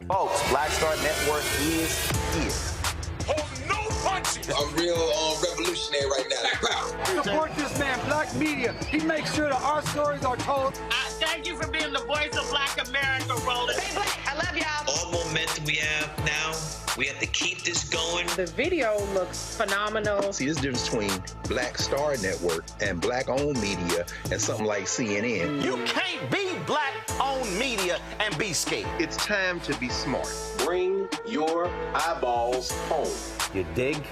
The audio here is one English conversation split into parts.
Folks, Black Star Network is here. Hold no punches! I'm real revolutionary right now. Support this man, Black Media. He makes sure that our stories are told. Thank you for being the voice of Black America, Roland. Stay black. I love y'all. All momentum we have now, we have to keep this going. The video looks phenomenal. See, this difference between Black Star Network and Black-owned media and something like CNN. You can't be Black-owned media and be scared. It's time to be smart. Bring your eyeballs home. You dig?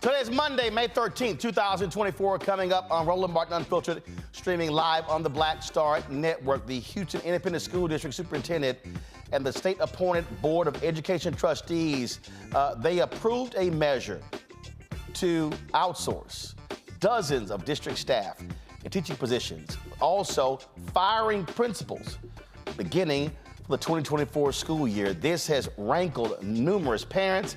Today's Monday, May 13th, 2024, coming up on Roland Martin Unfiltered, streaming live on the Black Star Network. The Houston Independent School District Superintendent and the state-appointed Board of Education Trustees, they approved a measure to outsource dozens of district staff and teaching positions, also firing principals beginning for the 2024 school year. This has rankled numerous parents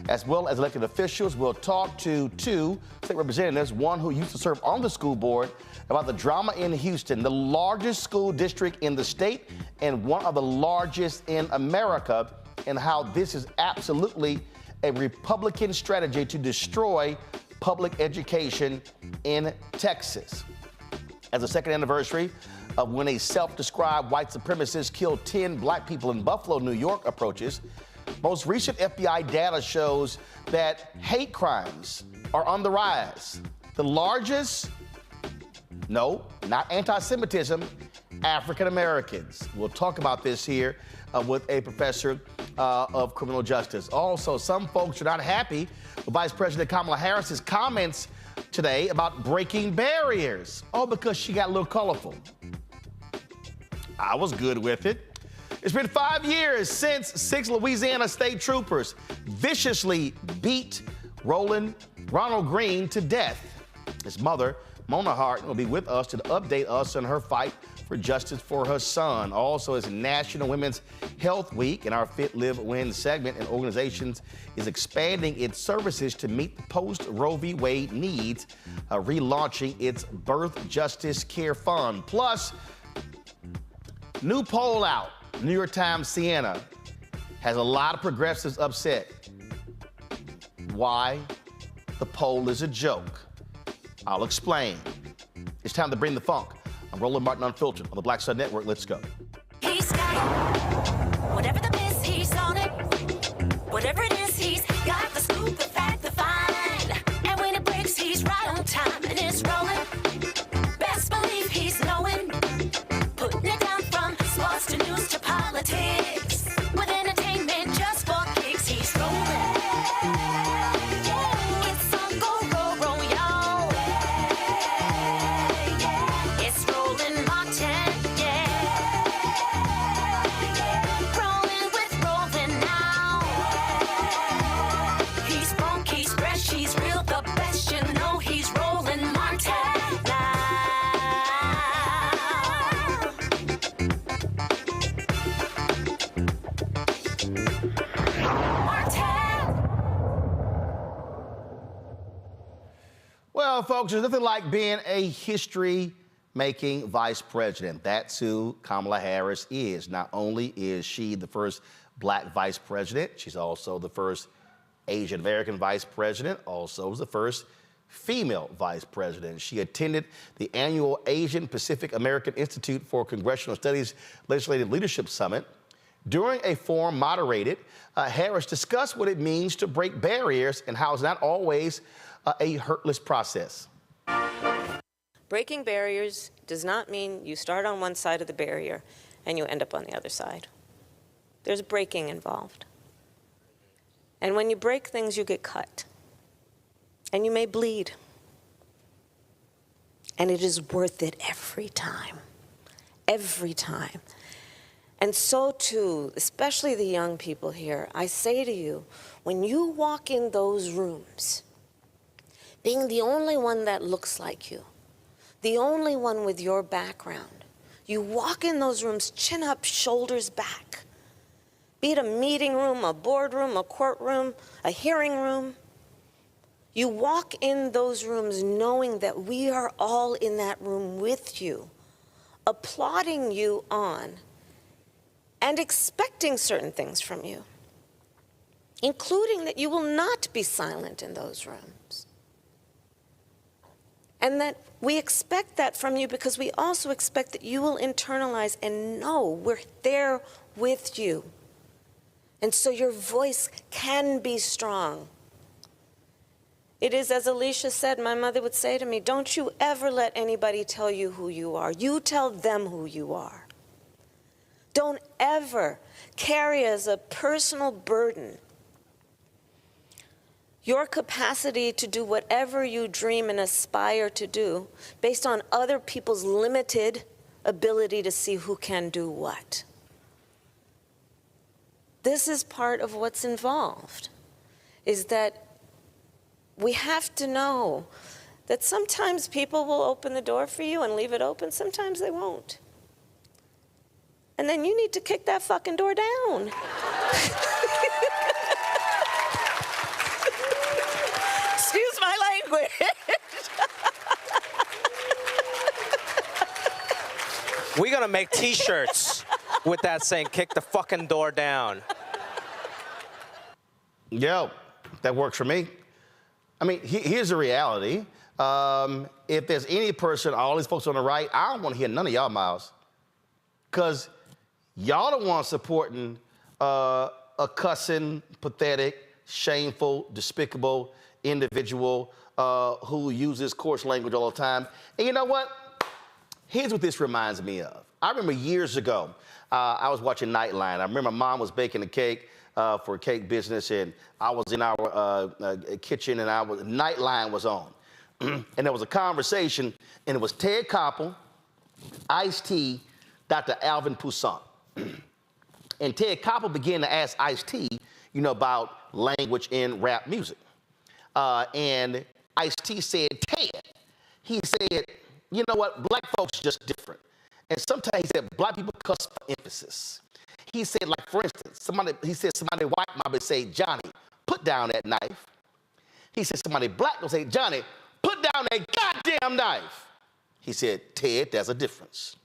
as well as elected officials. We'll talk to two state representatives, one who used to serve on the school board, about the drama in Houston, the largest school district in the state and one of the largest in America, and how this is absolutely a Republican strategy to destroy public education in Texas. As the second anniversary of when a self-described white supremacist killed 10 black people in Buffalo, New York approaches, most recent FBI data shows that hate crimes are on the rise. The largest, no, not anti-Semitism, African Americans. We'll talk about this here with a professor of criminal justice. Also, some folks are not happy with Vice President Kamala Harris's comments today about breaking barriers. Oh, because she got a little colorful. I was good with it. It's been 5 years since 6 Louisiana state troopers viciously beat Ronald Green to death. His mother, Mona Hart, will be with us to update us on her fight for justice for her son. Also, it's National Women's Health Week, and our Fit, Live, Win segment and organizations is expanding its services to meet the post-Roe v. Wade needs, relaunching its Birth Justice Care Fund. Plus, new poll out. New York Times Siena has a lot of progressives upset. Why? The poll is a joke. I'll explain. It's time to bring the funk. I'm Roland Martin Unfiltered on the Black Star Network. Let's go. He's got it. Whatever the miss, he's on it. Whatever it is, he's got the scoop, the fact, the find. And when it breaks, he's right on time and it's rolling. Best believe he's knowing. Putting it down from sports to news to politics. With entertainment just for kicks, he's rolling. It's on go, y'all. It's Roland Martin, yeah. Rolling with Roland now. He's funk, he's fresh, he's real, the best, you know he's Roland Martin now. Well, folks, there's nothing like being a history-making vice president. That's who Kamala Harris is. Not only is she the first black vice president, she's also the first Asian American vice president, also was the first female vice president. She attended the annual Asian Pacific American Institute for Congressional Studies Legislative Leadership Summit. During a forum moderated, Harris discussed what it means to break barriers and how it's not always a hurtless process. Breaking barriers does not mean you start on one side of the barrier and you end up on the other side. There's breaking involved. And when you break things, you get cut. And you may bleed. And it is worth it every time. Every time. And so too, especially the young people here, I say to you, when you walk in those rooms, being the only one that looks like you, the only one with your background, you walk in those rooms, chin up, shoulders back. Be it a meeting room, a boardroom, a courtroom, a hearing room. You walk in those rooms knowing that we are all in that room with you, applauding you on, and expecting certain things from you, including that you will not be silent in those rooms. And that we expect that from you because we also expect that you will internalize and know we're there with you. And so your voice can be strong. It is, as Alicia said, my mother would say to me, don't you ever let anybody tell you who you are. You tell them who you are. Don't ever carry as a personal burden your capacity to do whatever you dream and aspire to do based on other people's limited ability to see who can do what. This is part of what's involved, is that we have to know that sometimes people will open the door for you and leave it open, sometimes they won't. And then you need to kick that fucking door down. Excuse my language. We're gonna make t-shirts with that saying, kick the fucking door down. Yo, that works for me. I mean, here's the reality. If there's any person, all these folks on the right, I don't want to hear none of y'all mouths. Because y'all the ones supporting a cussing, pathetic, shameful, despicable individual who uses coarse language all the time. And you know what? Here's what this reminds me of. I remember years ago, I was watching Nightline. I remember Mom was baking a cake for a cake business, and I was in our kitchen, and Nightline was on. And there was a conversation, and it was Ted Koppel, Ice-T, Dr. Alvin Toussaint. And Ted Koppel began to ask Ice-T, about language in rap music. And Ice-T said, Ted, he said, you know what, black folks are just different. And sometimes he said, black people cuss for emphasis. He said, like, for instance, somebody white might would say, Johnny, put down that knife. He said, somebody black will say, Johnny, put down that goddamn knife. He said, Ted, there's a difference.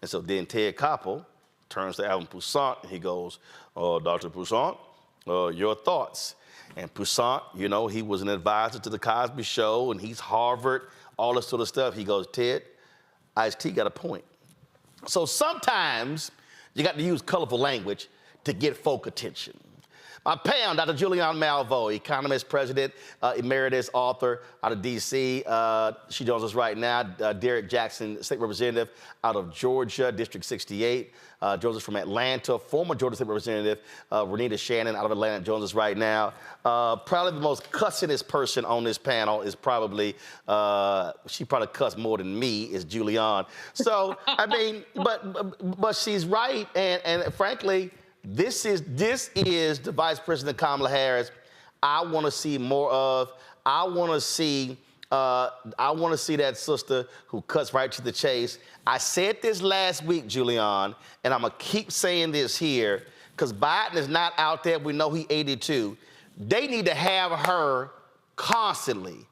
And so then Ted Koppel turns to Alvin Toussaint, and he goes, Dr. Toussaint, your thoughts. And Toussaint, he was an advisor to the Cosby Show, and he's Harvard, all this sort of stuff. He goes, Ted, Ice-T got a point. So sometimes you got to use colorful language to get folk attention. My Pam, Dr. Julianne Malveaux, economist, president, emeritus, author out of D.C. She joins us right now. Derek Jackson, state representative out of Georgia, District 68. Joins us from Atlanta. Former Georgia state representative Renita Shannon out of Atlanta joins us right now. Probably the most cussingest person on this panel is probably, she probably cussed more than me, is Julianne. So, I mean, but she's right, and frankly, this is the Vice President Kamala Harris I want to see more of. I want to see that sister who cuts right to the chase. I said this last week, Julianne, and I'm going to keep saying this here, because Biden is not out there. We know he's 82. They need to have her constantly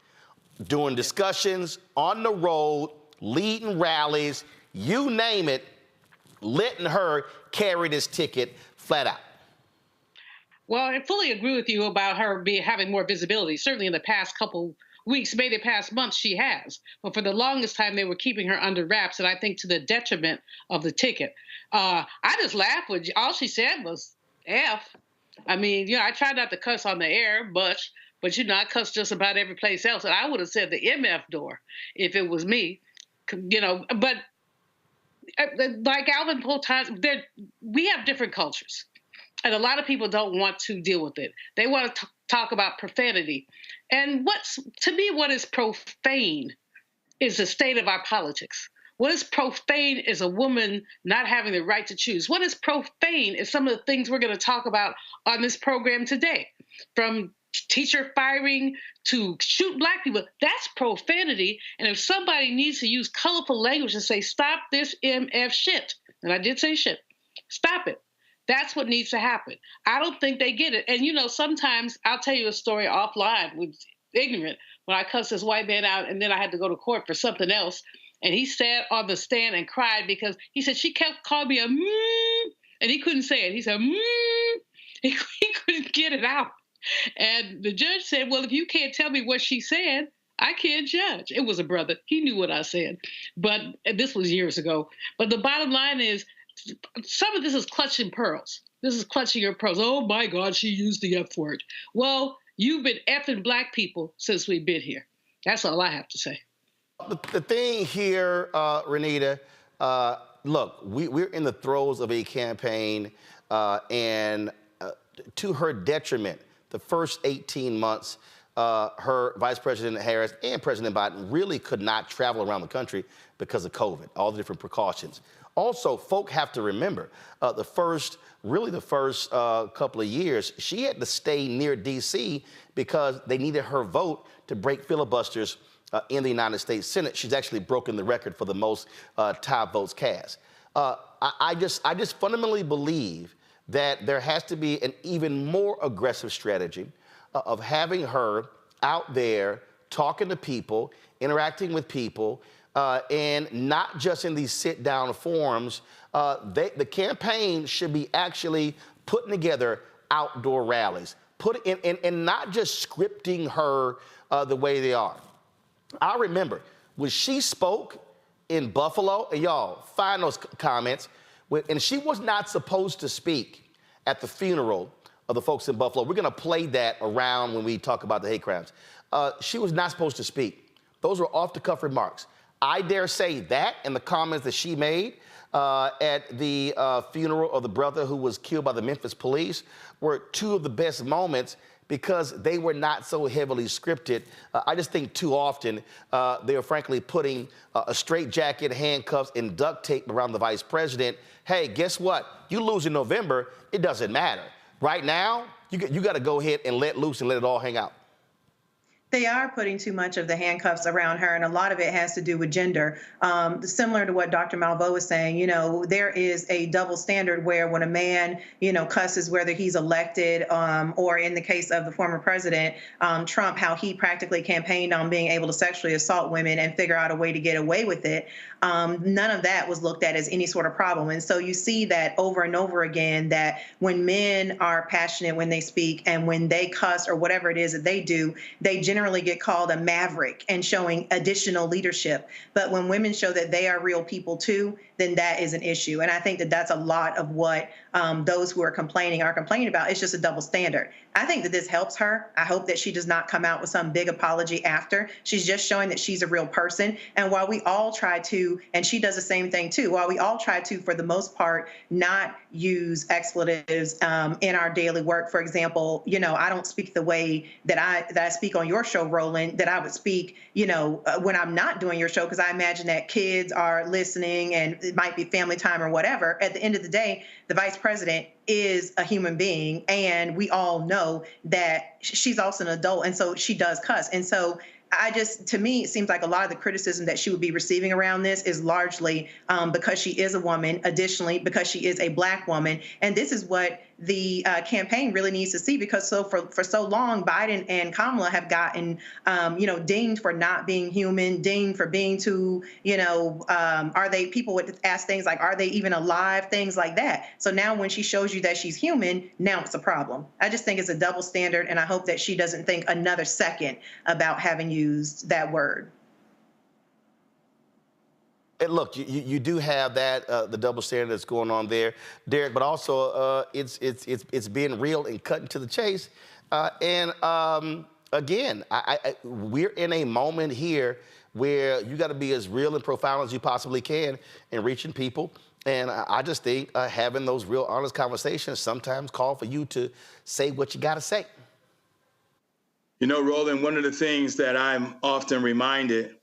doing discussions, on the road, leading rallies, you name it, letting her carry this ticket flat out. Well, I fully agree with you about her having more visibility. Certainly in the past couple weeks, maybe the past months, she has. But for the longest time, they were keeping her under wraps, and I think to the detriment of the ticket. I just laughed when all she said was F. I mean, I try not to cuss on the air much, but I cuss just about every place else. And I would have said the MF door if it was me, but like Alvin Toussaint, we have different cultures. And a lot of people don't want to deal with it. They want to talk about profanity. And to me, what is profane is the state of our politics. What is profane is a woman not having the right to choose. What is profane is some of the things we're going to talk about on this program today. From teacher firing to shoot black people, that's profanity. And if somebody needs to use colorful language and say, stop this MF shit, and I did say shit, stop it. That's what needs to happen. I don't think they get it. And, sometimes I'll tell you a story offline with ignorant when I cussed this white man out and then I had to go to court for something else. And he sat on the stand and cried because he said she kept calling me a and he couldn't say it. He said, he couldn't get it out. And the judge said, well, if you can't tell me what she said, I can't judge. It was a brother. He knew what I said. But this was years ago. But the bottom line is, some of this is clutching pearls. This is clutching your pearls. Oh my God, she used the F word. Well, you've been effing black people since we've been here. That's all I have to say. The thing here, Renita, look, we're in the throes of a campaign, and to her detriment, the first 18 months, her Vice President Harris and President Biden really could not travel around the country because of COVID, all the different precautions. Also, folk have to remember, the first couple of years, she had to stay near D.C. because they needed her vote to break filibusters in the United States Senate. She's actually broken the record for the most tie votes cast. I just fundamentally believe that there has to be an even more aggressive strategy of having her out there talking to people, interacting with people, and not just in these sit-down forums. The campaign should be actually putting together outdoor rallies, and not just scripting her the way they are. I remember when she spoke in Buffalo, and y'all find those comments, and she was not supposed to speak at the funeral of the folks in Buffalo. We're gonna play that around when we talk about the hate crimes. She was not supposed to speak. Those were off-the-cuff remarks. I dare say that and the comments that she made at the funeral of the brother who was killed by the Memphis police were two of the best moments because they were not so heavily scripted. I just think too often they are frankly putting a straitjacket, handcuffs, and duct tape around the vice president. Hey, guess what? You lose in November, it doesn't matter. Right now, you got to go ahead and let loose and let it all hang out. They are putting too much of the handcuffs around her, and a lot of it has to do with gender. Similar to what Dr. Malveaux was saying, there is a double standard where when a man, cusses, whether he's elected or in the case of the former president, Trump, how he practically campaigned on being able to sexually assault women and figure out a way to get away with it. None of that was looked at as any sort of problem. And so you see that over and over again, that when men are passionate when they speak and when they cuss or whatever it is that they do, they generally get called a maverick and showing additional leadership. But when women show that they are real people too, then that is an issue. And I think that that's a lot of what those who are complaining about. It's just a double standard. I think that this helps her. I hope that she does not come out with some big apology after. She's just showing that she's a real person. And while we all try to, and she does the same thing too, while we all try to, for the most part, not use expletives in our daily work. For example, I don't speak the way that I speak on your show, Roland, that I would speak, when I'm not doing your show, because I imagine that kids are listening and it might be family time or whatever. At the end of the day, the vice president is a human being, and we all know that she's also an adult, and so she does cuss. And so to me, it seems like a lot of the criticism that she would be receiving around this is largely because she is a woman, additionally, because she is a Black woman. And this is what the campaign really needs to see, because for so long, Biden and Kamala have gotten, dinged for not being human, dinged for being too, people would ask things like, are they even alive? Things like that. So now when she shows you that she's human, now it's a problem. I just think it's a double standard, and I hope that she doesn't think another second about having used that word. And look, you do have that the double standard that's going on there, Derek, but also it's being real and cutting to the chase. Again, we're in a moment here where you got to be as real and profound as you possibly can in reaching people. And I just think having those real honest conversations sometimes call for you to say what you got to say. Roland, one of the things that I'm often reminded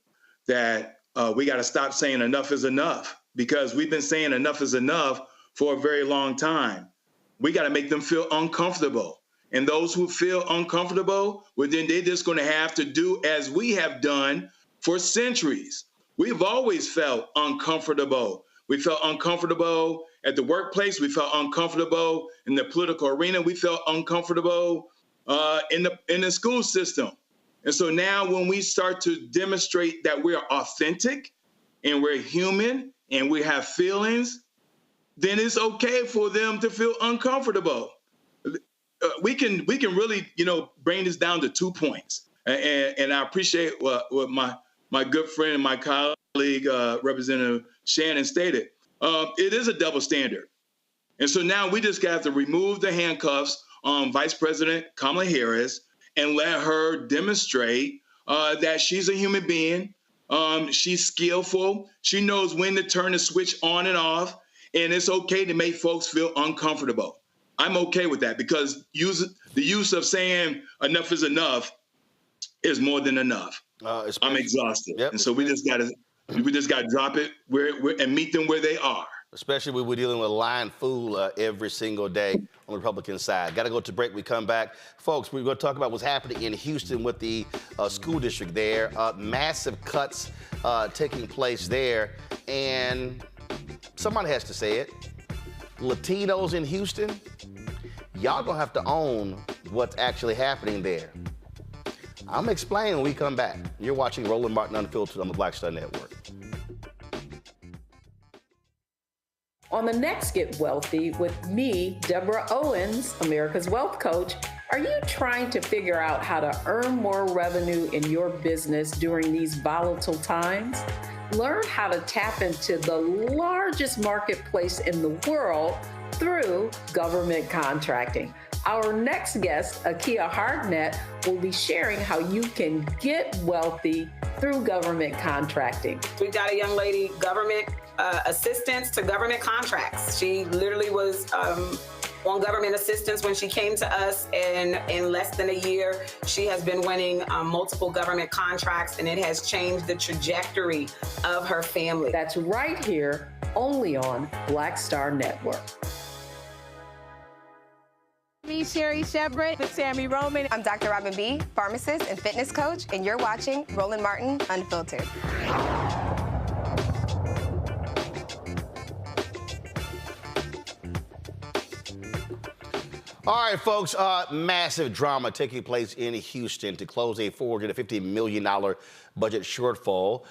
that we got to stop saying enough is enough, because we've been saying enough is enough for a very long time. We got to make them feel uncomfortable. And those who feel uncomfortable, well, then they're just going to have to do as we have done for centuries. We've always felt uncomfortable. We felt uncomfortable at the workplace. We felt uncomfortable in the political arena. We felt uncomfortable in the school system. And so now when we start to demonstrate that we're authentic and we're human and we have feelings, then it's okay for them to feel uncomfortable. We can really, bring this down to 2 points. And I appreciate what my good friend and my colleague, Representative Shannon stated. It is a double standard. And so now we just got to remove the handcuffs on Vice President Kamala Harris and let her demonstrate that she's a human being. She's skillful. She knows when to turn the switch on and off. And it's okay to make folks feel uncomfortable. I'm okay with that because the use of saying enough is enough is more than enough. I'm exhausted. Yep. And so we just got to drop it and meet them where they are. Especially when we're dealing with lying fool every single day on the Republican side. Got to go to break. We come back. Folks, we're going to talk about what's happening in Houston with the school district there. Massive cuts taking place there. And somebody has to say it. Latinos in Houston, y'all going to have to own what's actually happening there. I'm explaining when we come back. You're watching Roland Martin Unfiltered on the Black Star Network. On the next Get Wealthy with me, Deborah Owens, America's Wealth Coach, are you trying to figure out how to earn more revenue in your business during these volatile times? Learn how to tap into the largest marketplace in the world through government contracting. Our next guest, Akia Hardnett, will be sharing how you can get wealthy through government contracting. We got a young lady, government assistance to government contracts. She literally was on government assistance when she came to us, and in less than a year, she has been winning multiple government contracts, and it has changed the trajectory of her family. That's right here, only on Black Star Network. Me, Sherry Shepard with Sammy Roman. I'm Dr. Robin B., pharmacist and fitness coach, and you're watching Roland Martin Unfiltered. All right, folks, massive drama taking place in Houston to close a $450 million budget shortfall.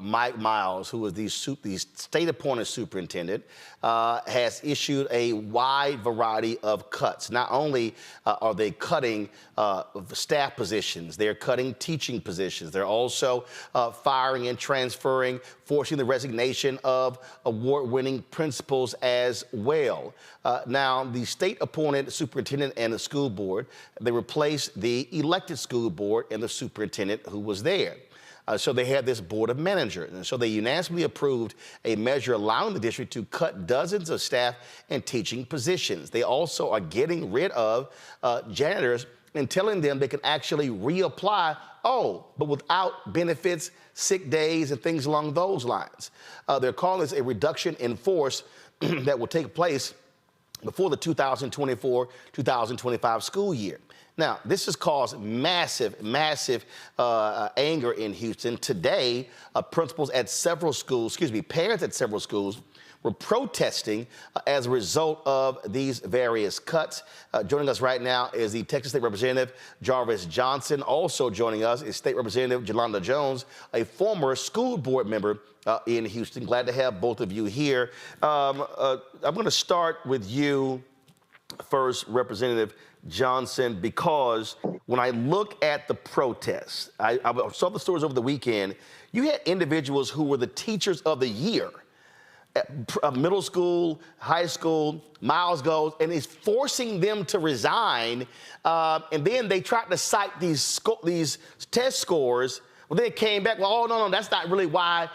Mike Miles, who is the state-appointed superintendent, has issued a wide variety of cuts. Not only are they cutting staff positions, they're cutting teaching positions. They're also firing and transferring, forcing the resignation of award-winning principals as well. Now, the state-appointed superintendent and the school board, they replaced the elected school board and the superintendent who was there. So they had this board of managers. And so they unanimously approved a measure allowing the district to cut dozens of staff and teaching positions. They also are getting rid of janitors and telling them they can actually reapply, but without benefits, sick days, and things along those lines. They're calling this a reduction in force that will take place before the 2024-2025 school year. Now, this has caused massive anger in Houston. Today, principals at several schools, parents at several schools were protesting as a result of these various cuts. Joining us right now is the Texas State Representative Jarvis Johnson. Also joining us is State Representative Jolanda Jones, a former school board member in Houston. Glad to have both of you here. I'm going to start with you first, Representative Johnson, because when I look at the protests, I saw the stories over the weekend. You had individuals who were the teachers of the year at middle school, high school. Miles goes and is forcing them to resign, and then they tried to cite these test scores. Well, then it came back, no, that's not really why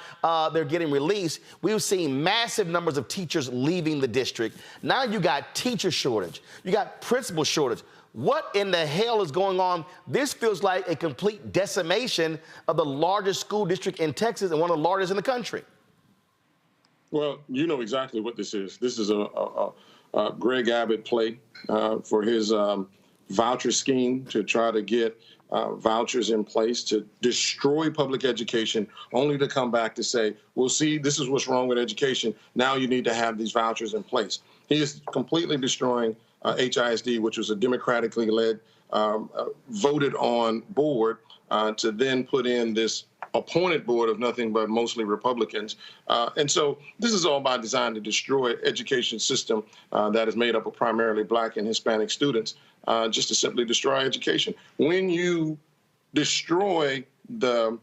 they're getting released. We've seen massive numbers of teachers leaving the district. Now you got teacher shortage. You got principal shortage. What in the hell is going on? This feels like a complete decimation of the largest school district in Texas and one of the largest in the country. Well, you know exactly what this is. This is a Greg Abbott play for his voucher scheme to try to get vouchers in place to destroy public education, only to come back to say, well, see, this is what's wrong with education. Now you need to have these vouchers in place. He is completely destroying HISD, which was a democratically led, voted on board to then put in this appointed board of nothing but mostly Republicans. And so this is all by design to destroy education system that is made up of primarily Black and Hispanic students, just to simply destroy education. When you destroy the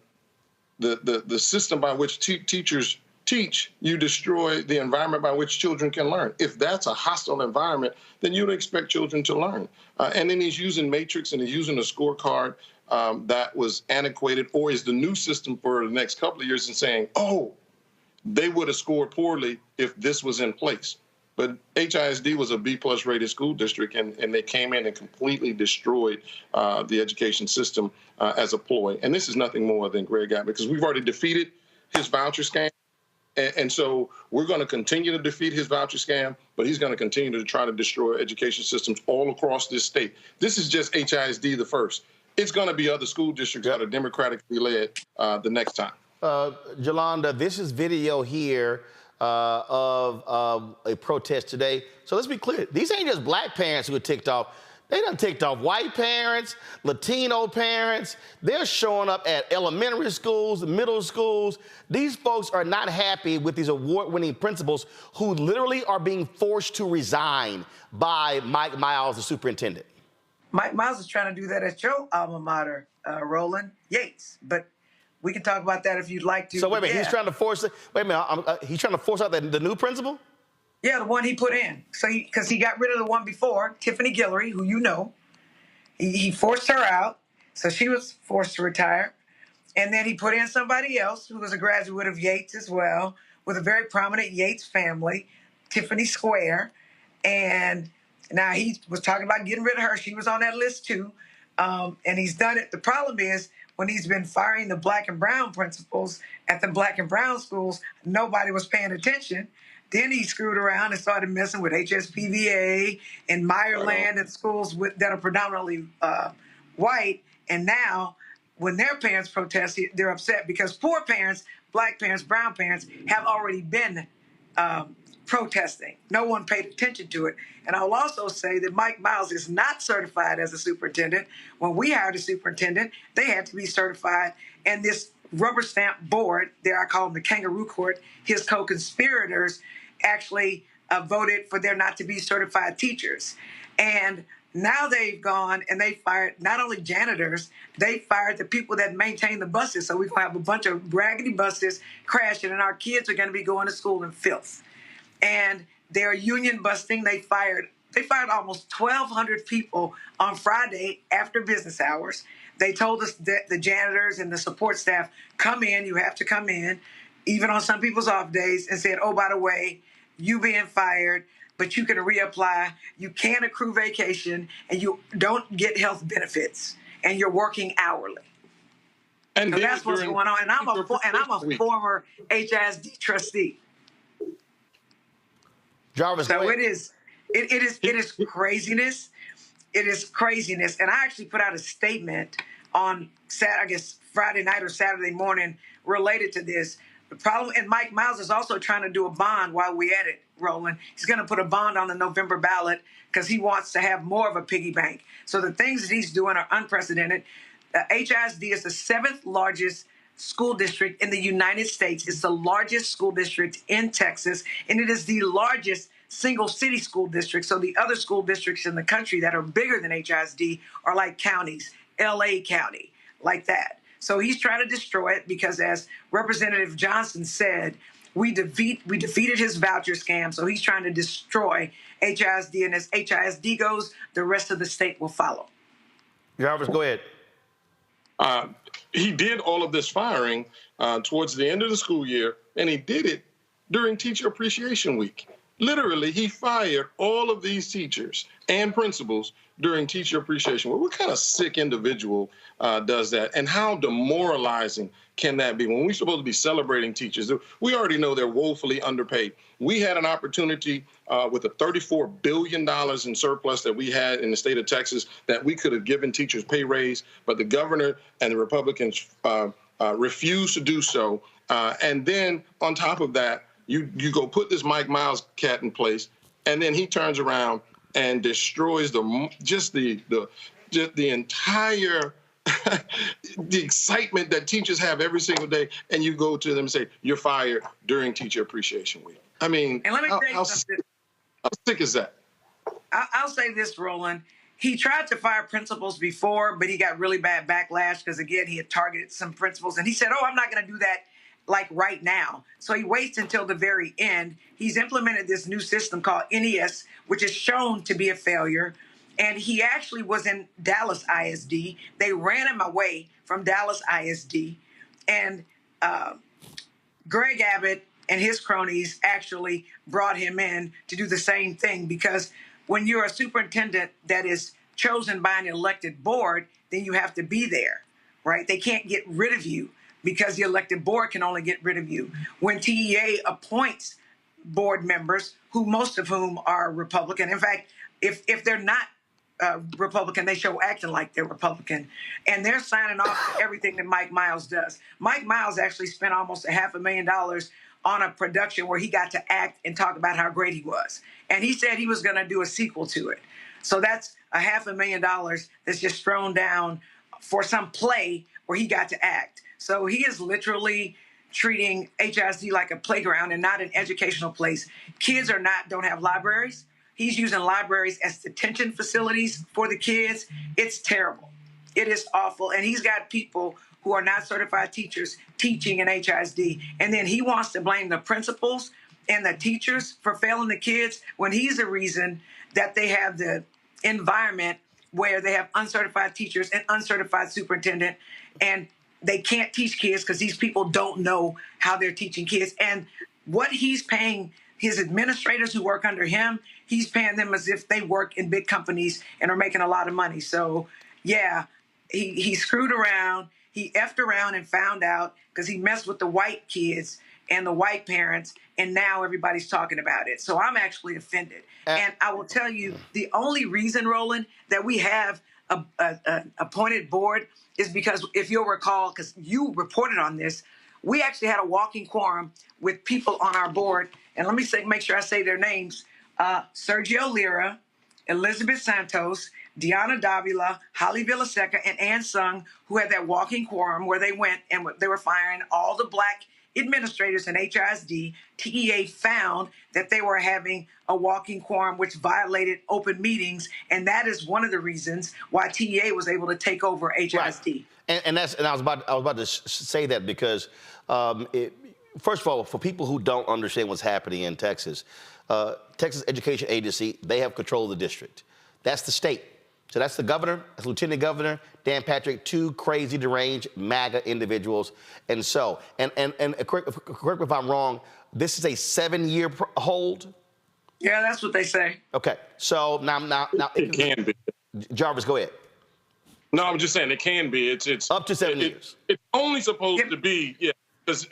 system by which teachers teach, you destroy the environment by which children can learn. If that's a hostile environment, then you don't expect children to learn. And then he's using matrix and he's using a scorecard that was antiquated or is the new system for the next couple of years and saying, oh, they would have scored poorly if this was in place. But HISD was a B+ rated school district, and they came in and completely destroyed the education system as a ploy. And this is nothing more than Greg Abbott, because we've already defeated his voucher scam. And so we're going to continue to defeat his voucher scam, but he's going to continue to try to destroy education systems all across this state. This is just HISD the first. It's going to be other school districts that are democratically led the next time. Yolanda, this is video here of a protest today. So let's be clear. These ain't just black parents who are ticked off. They done ticked off white parents, Latino parents. They're showing up at elementary schools, middle schools. These folks are not happy with these award-winning principals who literally are being forced to resign by Mike Miles, the superintendent. Mike Miles is trying to do that at your alma mater, Roland, Yates. But we can talk about that if you'd like to. So wait a minute, he's trying to force it. Wait a minute, he's trying to force out the new principal? Yeah, the one he put in. So because he got rid of the one before, Tiffany Guillory, who you know. He forced her out, so she was forced to retire. And then he put in somebody else who was a graduate of Yates as well, with a very prominent Yates family, Tiffany Square. And now he was talking about getting rid of her. She was on that list too. And he's done it. The problem is when he's been firing the black and brown principals at the black and brown schools, nobody was paying attention. Then he screwed around and started messing with HSPVA and Meyerland and schools that are predominantly white. And now when their parents protest, they're upset because poor parents, black parents, brown parents have already been protesting. No one paid attention to it. And I will also say that Mike Miles is not certified as a superintendent. When we hired a superintendent, they had to be certified. And this rubber stamp board, there I call them the kangaroo court, his co-conspirators actually voted for there not to be certified teachers. And now they've gone and they fired not only janitors, they fired the people that maintain the buses. So we're going to have a bunch of raggedy buses crashing and our kids are going to be going to school in filth. And they're union busting. They fired almost 1,200 people on Friday after business hours. They told us that the janitors and the support staff, come in, you have to come in, even on some people's off days, and said, oh, by the way, you being fired, but you can reapply, you can't accrue vacation, and you don't get health benefits, and you're working hourly. And so that's what's going on. And I'm a former HISD trustee. Jarvis, so it is craziness. It is craziness. And I actually put out a statement on Friday night or Saturday morning related to this. The problem, and Mike Miles is also trying to do a bond while we're at it, Roland. He's going to put a bond on the November ballot because he wants to have more of a piggy bank. So the things that he's doing are unprecedented. HISD is the 7th largest school district in the United States. It's the largest school district in Texas, and it is the largest single city school district. So the other school districts in the country that are bigger than HISD are like counties, LA County, like that. So he's trying to destroy it because, as Representative Johnson said, we defeated his voucher scam. So he's trying to destroy HISD, and as HISD goes, the rest of the state will follow. Jarvis, go ahead. He did all of this firing towards the end of the school year, and he did it during Teacher Appreciation Week. Literally, he fired all of these teachers and principals during Teacher Appreciation Week. What kind of sick individual does that? And how demoralizing can that be? When we're supposed to be celebrating teachers, we already know they're woefully underpaid. We had an opportunity with the $34 billion in surplus that we had in the state of Texas that we could have given teachers pay raise, but the governor and the Republicans refused to do so. And then on top of that, you go put this Mike Miles cat in place, and then he turns around and destroys the entire the excitement that teachers have every single day. And you go to them and say, you're fired during Teacher Appreciation Week. I mean, and let me tell you something. How sick is that? I'll say this, Roland. He tried to fire principals before, but he got really bad backlash because, again, he had targeted some principals. And he said, oh, I'm not going to do that like right now. So he waits until the very end. He's implemented this new system called NES, which is shown to be a failure. And he actually was in Dallas ISD. They ran him away from Dallas ISD. And Greg Abbott and his cronies actually brought him in to do the same thing, because when you're a superintendent that is chosen by an elected board, then you have to be there, right? They can't get rid of you because the elected board can only get rid of you. When TEA appoints board members, who most of whom are Republican, in fact, if they're not Republican, they show acting like they're Republican, and they're signing off to everything that Mike Miles does. Mike Miles actually spent almost $500,000 on a production where he got to act and talk about how great he was. And he said he was going to do a sequel to it. So that's $500,000 that's just thrown down for some play where he got to act. So he is literally treating HISD like a playground and not an educational place. Kids don't have libraries. He's using libraries as detention facilities for the kids. It's terrible. It is awful. And he's got people who are not certified teachers teaching in HISD. And then he wants to blame the principals and the teachers for failing the kids when he's the reason that they have the environment where they have uncertified teachers and uncertified superintendent, and they can't teach kids because these people don't know how they're teaching kids. And what he's paying his administrators who work under him, he's paying them as if they work in big companies and are making a lot of money. So, yeah, he screwed around. He effed around and found out because he messed with the white kids and the white parents, and now everybody's talking about it. So I'm actually offended. And I will tell you, the only reason, Roland, that we have an appointed board is because, if you'll recall, because you reported on this, we actually had a walking quorum with people on our board. And let me make sure I say their names. Sergio Lira, Elizabeth Santos, Deanna Davila, Holly Villaseca, and Ann Sung, who had that walking quorum where they went and they were firing all the black administrators in HISD. TEA found that they were having a walking quorum, which violated open meetings, and that is one of the reasons why TEA was able to take over HISD. Right. And I was about to say that because, first of all, for people who don't understand what's happening in Texas, Texas Education Agency, they have control of the district. That's the state. So that's the governor, that's Lieutenant Governor Dan Patrick, two crazy, deranged MAGA individuals. And so, and correct me if I'm wrong, this is a 7-year hold? Yeah, that's what they say. Okay, so now it can be. Jarvis, go ahead. No, I'm just saying it can be. It's up to 7 years. It's only supposed to be, yeah. Because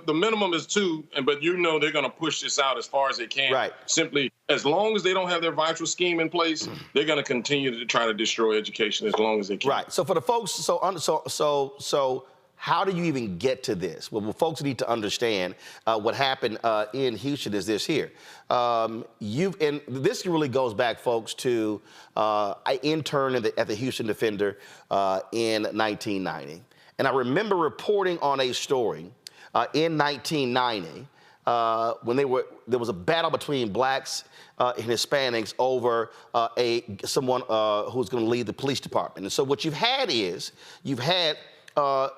the minimum is 2, but they're going to push this out as far as they can. Right. Simply, as long as they don't have their voucher scheme in place, they're going to continue to try to destroy education as long as they can. Right. So for the folks, so how do you even get to this? Well, folks need to understand what happened in Houston is this here. And this really goes back, folks, to I interned at the Houston Defender in 1990. And I remember reporting on a story in 1990 when there was a battle between blacks and Hispanics over someone who was going to lead the police department. And so what you've had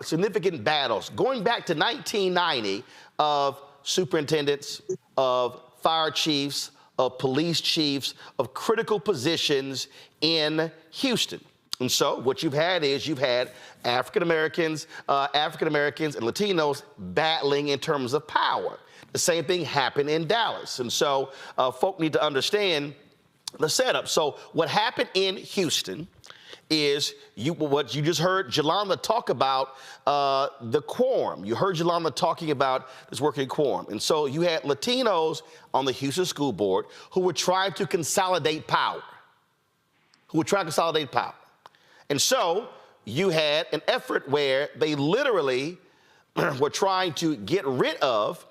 significant battles going back to 1990 of superintendents, of fire chiefs, of police chiefs, of critical positions in Houston. And so what you've had African Americans and Latinos battling in terms of power. The same thing happened in Dallas. And so folk need to understand the setup. So what happened in Houston is what you just heard Jolanda talk about, the quorum. You heard Jolanda talking about this working quorum. And so you had Latinos on the Houston School Board who were trying to consolidate power. And so you had an effort where they literally were trying to get rid of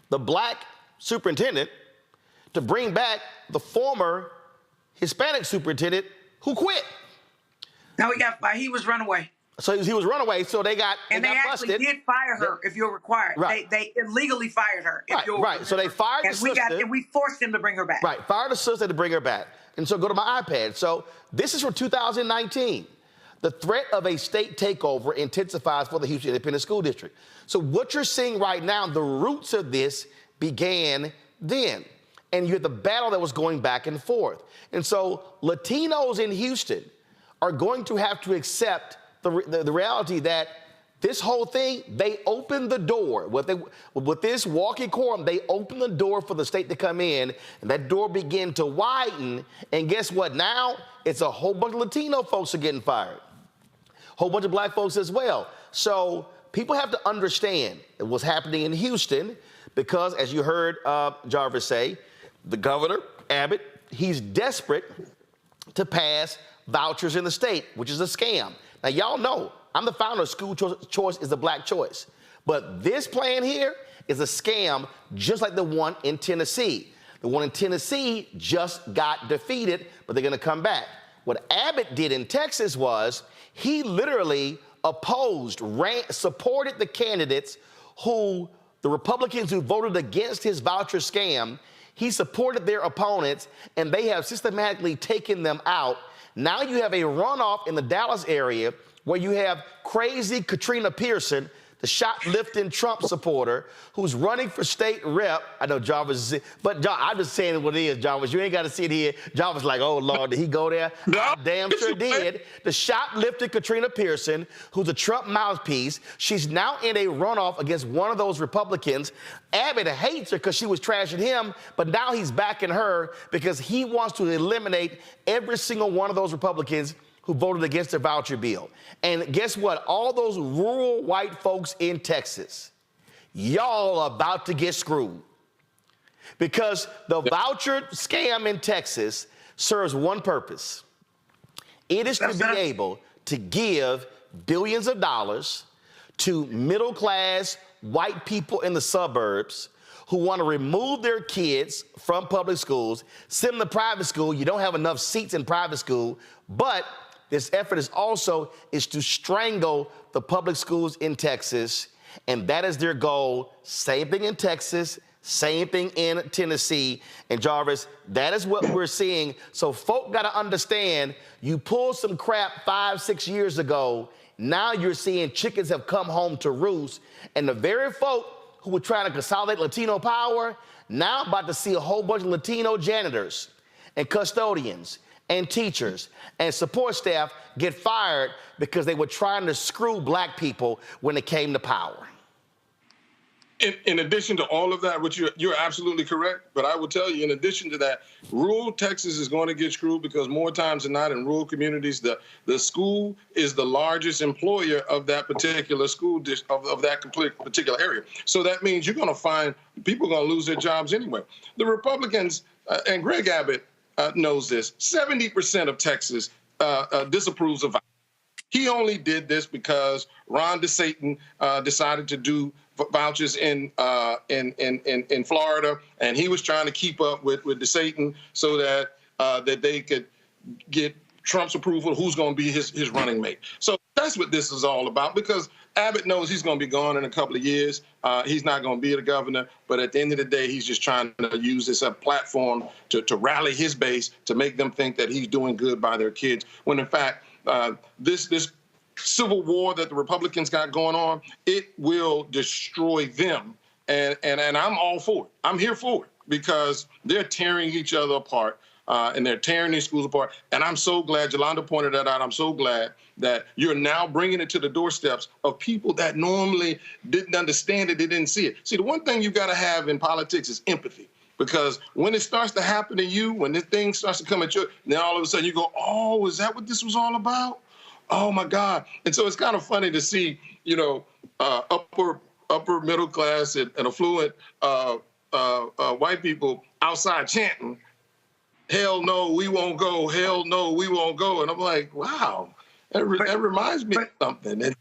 the black superintendent to bring back the former Hispanic superintendent who quit. Now he was run away. So he was runaway, so they got and they got actually busted. did fire her, if you're required. Right. They illegally fired her. If you'll Right. So they fired the sister. And we forced him to bring her back. Right. Fired the sister to bring her back. And so go to my iPad. So this is from 2019. The threat of a state takeover intensifies for the Houston Independent School District. So what you're seeing right now, the roots of this began then. And you had the battle that was going back and forth. And so Latinos in Houston are going to have to accept the reality that this whole thing, they opened the door. With this walking quorum, they opened the door for the state to come in, and that door began to widen. And guess what? Now it's a whole bunch of Latino folks are getting fired. Whole bunch of black folks as well. So people have to understand what's happening in Houston because, as you heard Jarvis say, the governor, Abbott, he's desperate to pass vouchers in the state, which is a scam. Now, y'all know, I'm the founder of School Choice is the Black Choice. But this plan here is a scam just like the one in Tennessee. The one in Tennessee just got defeated, but they're going to come back. What Abbott did in Texas was he literally opposed, supported the candidates who, the Republicans who voted against his voucher scam, he supported their opponents, and they have systematically taken them out. Now you have a runoff in the Dallas area where you have crazy Katrina Pearson, the shoplifting Trump supporter, who's running for state rep. I know Jarvis, but I'm just saying what it is, Jarvis. You ain't got to sit here. Jarvis like, oh, Lord, did he go there? No. I damn sure did. The shoplifting Katrina Pearson, who's a Trump mouthpiece, she's now in a runoff against one of those Republicans. Abbott hates her because she was trashing him, but now he's backing her because he wants to eliminate every single one of those Republicans who voted against the voucher bill. And guess what? All those rural white folks in Texas, y'all are about to get screwed. Because the voucher scam in Texas serves one purpose. It is to be able to give billions of dollars to middle-class white people in the suburbs who want to remove their kids from public schools, send them to private school. You don't have enough seats in private school, but this effort is to strangle the public schools in Texas, and that is their goal. Same thing in Texas, same thing in Tennessee. And Jarvis, that is what we're seeing. So folk got to understand, you pulled some crap 5-6 years ago. Now you're seeing chickens have come home to roost, and the very folk who were trying to consolidate Latino power, now about to see a whole bunch of Latino janitors and custodians and teachers and support staff get fired because they were trying to screw black people when it came to power. In addition to all of that, which you're absolutely correct, but I will tell you, in addition to that, rural Texas is going to get screwed because more times than not in rural communities, the school is the largest employer of that particular school of that particular area. So that means you're going to find people are going to lose their jobs anyway. The Republicans, and Greg Abbott knows this, 70% of Texas disapproves of vouchers. He only did this because Ron DeSantis decided to do vouchers in Florida, and he was trying to keep up with DeSantis so that that they could get Trump's approval of who's going to be his running mate. So that's what this is all about, because Abbott knows he's going to be gone in a couple of years. He's not going to be the governor, but at the end of the day, he's just trying to use this platform to rally his base, to make them think that he's doing good by their kids, when in fact, this civil war that the Republicans got going on, it will destroy them. And I'm all for it. I'm here for it because they're tearing each other apart. And they're tearing these schools apart. And I'm so glad, Yolanda pointed that out, I'm so glad that you're now bringing it to the doorsteps of people that normally didn't understand it, they didn't see it. See, the one thing you got to have in politics is empathy. Because when it starts to happen to you, when this thing starts to come at you, then all of a sudden you go, oh, is that what this was all about? Oh, my God. And so it's kind of funny to see, you know, upper middle class and affluent white people outside chanting, hell no, we won't go. Hell no, we won't go. And I'm like, wow, that reminds me of something. And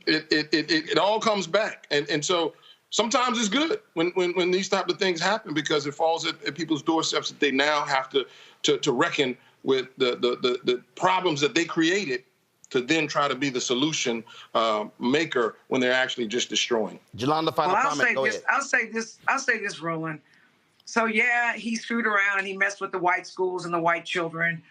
it all comes back. And so sometimes it's good when these type of things happen, because it falls at people's doorsteps that they now have to reckon with the problems that they created to then try to be the solution maker when they're actually just destroying. Jolanda, final comment. Go ahead. I'll say this, Roland. So yeah, he screwed around and he messed with the white schools and the white children.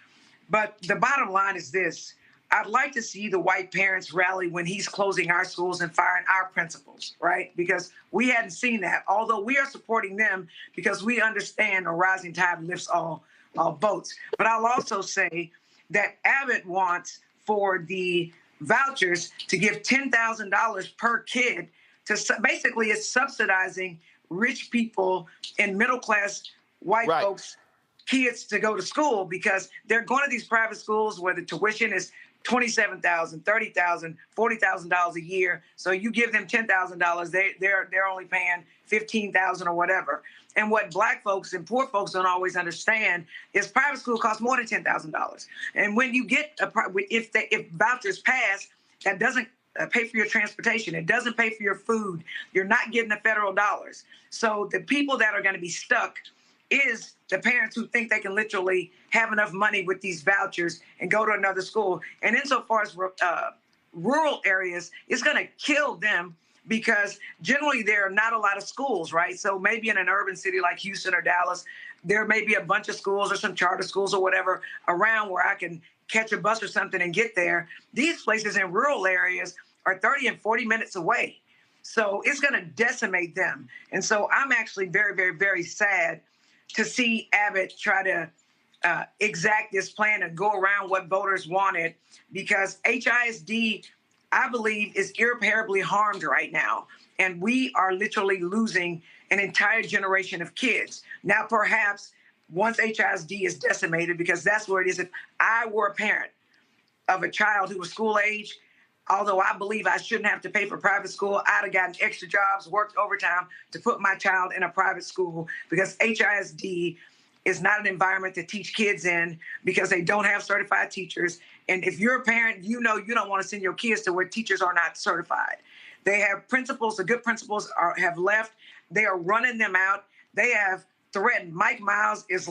But the bottom line is this. I'd like to see the white parents rally when he's closing our schools and firing our principals, right? Because we hadn't seen that, although we are supporting them because we understand a rising tide lifts all boats. But I'll also say that Abbott wants for the vouchers to give $10,000 per kid to basically it's subsidizing rich people and middle-class white folks kids to go to school because they're going to these private schools where the tuition is $27,000, $30,000, $40,000 a year. So you give them $10,000, they're only paying $15,000 or whatever. And what black folks and poor folks don't always understand is private school costs more than $10,000. And when you get if vouchers pass, that doesn't pay for your transportation. It doesn't pay for your food. You're not getting the federal dollars. So the people that are going to be stuck is the parents who think they can literally have enough money with these vouchers and go to another school. And insofar as rural areas, it's going to kill them because generally there are not a lot of schools, right? So maybe in an urban city like Houston or Dallas, there may be a bunch of schools or some charter schools or whatever around where I can catch a bus or something and get there. These places in rural areas are 30 and 40 minutes away. So it's going to decimate them. And so I'm actually very, very, very sad to see Abbott try to exact this plan and go around what voters wanted because HISD, I believe, is irreparably harmed right now. And we are literally losing an entire generation of kids. Now, perhaps once HISD is decimated, because that's where it is, if I were a parent of a child who was school age, although I believe I shouldn't have to pay for private school, I'd have gotten extra jobs, worked overtime to put my child in a private school because HISD is not an environment to teach kids in because they don't have certified teachers. And if you're a parent, you know you don't want to send your kids to where teachers are not certified. They have principals, the good principals have left. They are running them out. They have threatened. Mike Miles is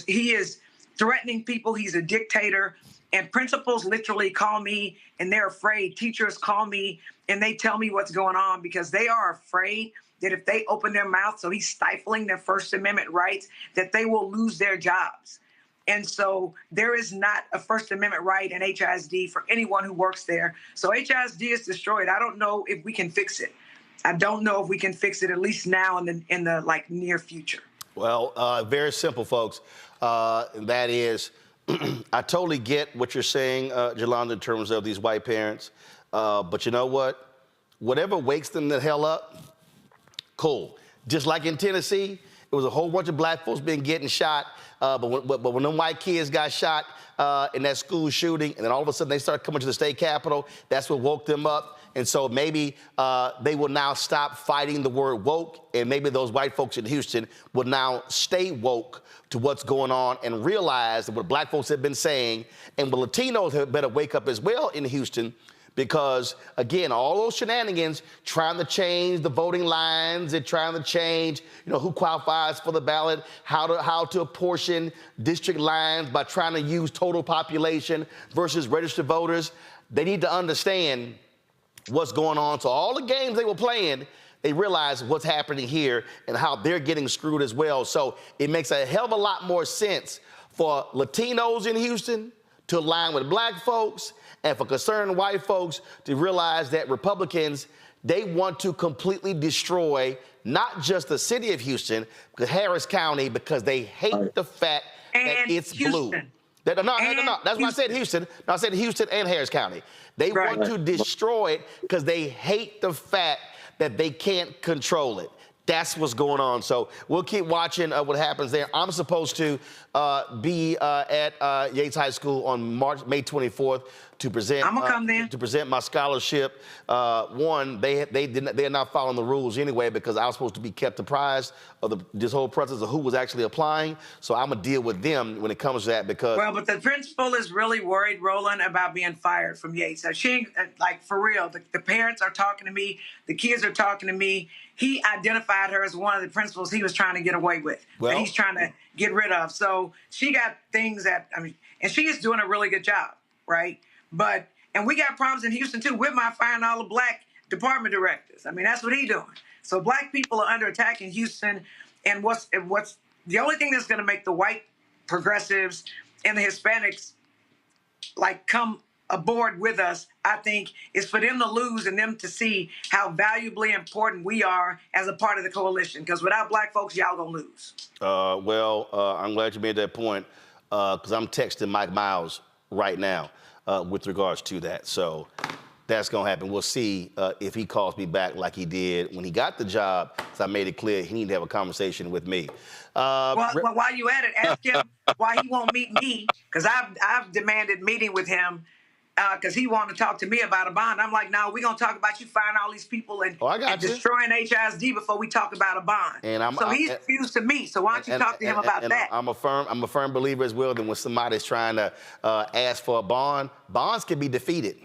he is threatening people. He's a dictator. And principals literally call me and they're afraid. Teachers call me and they tell me what's going on because they are afraid that if they open their mouth, so he's stifling their First Amendment rights, that they will lose their jobs. And so there is not a First Amendment right in HISD for anyone who works there. So HISD is destroyed. I don't know if we can fix it. I don't know if we can fix it, at least now in the near future. Well, very simple, folks. That is, I totally get what you're saying, Jolanda, in terms of these white parents. But you know what? Whatever wakes them the hell up, cool. Just like in Tennessee, it was a whole bunch of black folks getting shot. But when them white kids got shot in that school shooting, and then all of a sudden they started coming to the state capitol, that's what woke them up. And so maybe they will now stop fighting the word woke, and maybe those white folks in Houston will now stay woke to what's going on and realize that what black folks have been saying, and what Latinos have better wake up as well in Houston, because, again, all those shenanigans, trying to change the voting lines and trying to change, who qualifies for the ballot, how to apportion district lines by trying to use total population versus registered voters, they need to understand what's going on. So all the games they were playing, they realize what's happening here and how they're getting screwed as well. So it makes a hell of a lot more sense for Latinos in Houston to align with black folks and for concerned white folks to realize that Republicans, they want to completely destroy not just the city of Houston, but Harris County, because they hate the fact that it's blue. No. That's why I said Houston. No, I said Houston and Harris County. They want to destroy it because they hate the fact that they can't control it. That's what's going on. So we'll keep watching what happens there. I'm supposed to be at Yates High School on May 24th to present. I'm gonna come there to present my scholarship. They're not following the rules anyway because I was supposed to be kept apprised of this whole process of who was actually applying. So I'm gonna deal with them when it comes to that because. Well, but the principal is really worried, Roland, about being fired from Yates. So she, for real, the parents are talking to me. The kids are talking to me. He identified her as one of the principals he was trying to get away with, that he's trying to get rid of. So she got things and she is doing a really good job, right? But And we got problems in Houston, too. With my firing all the black department directors. I mean, that's what he's doing. So black people are under attack in Houston. And what's the only thing that's going to make the white progressives and the Hispanics like come aboard with us, I think, is for them to lose and them to see how valuably important we are as a part of the coalition. Because without black folks, y'all gonna lose. I'm glad you made that point, because I'm texting Mike Miles right now with regards to that. So that's gonna happen. We'll see if he calls me back like he did when he got the job. So I made it clear he needed to have a conversation with me. Well, while you at it, ask him why he won't meet me, because I've demanded meeting with him. Because he wanted to talk to me about a bond. I'm like, no, we're going to talk about you firing all these people and destroying HISD before we talk about a bond. So he's refused to meet. So why don't you talk to him about that? I'm a firm believer as well that when somebody's trying to ask for a bond, bonds can be defeated.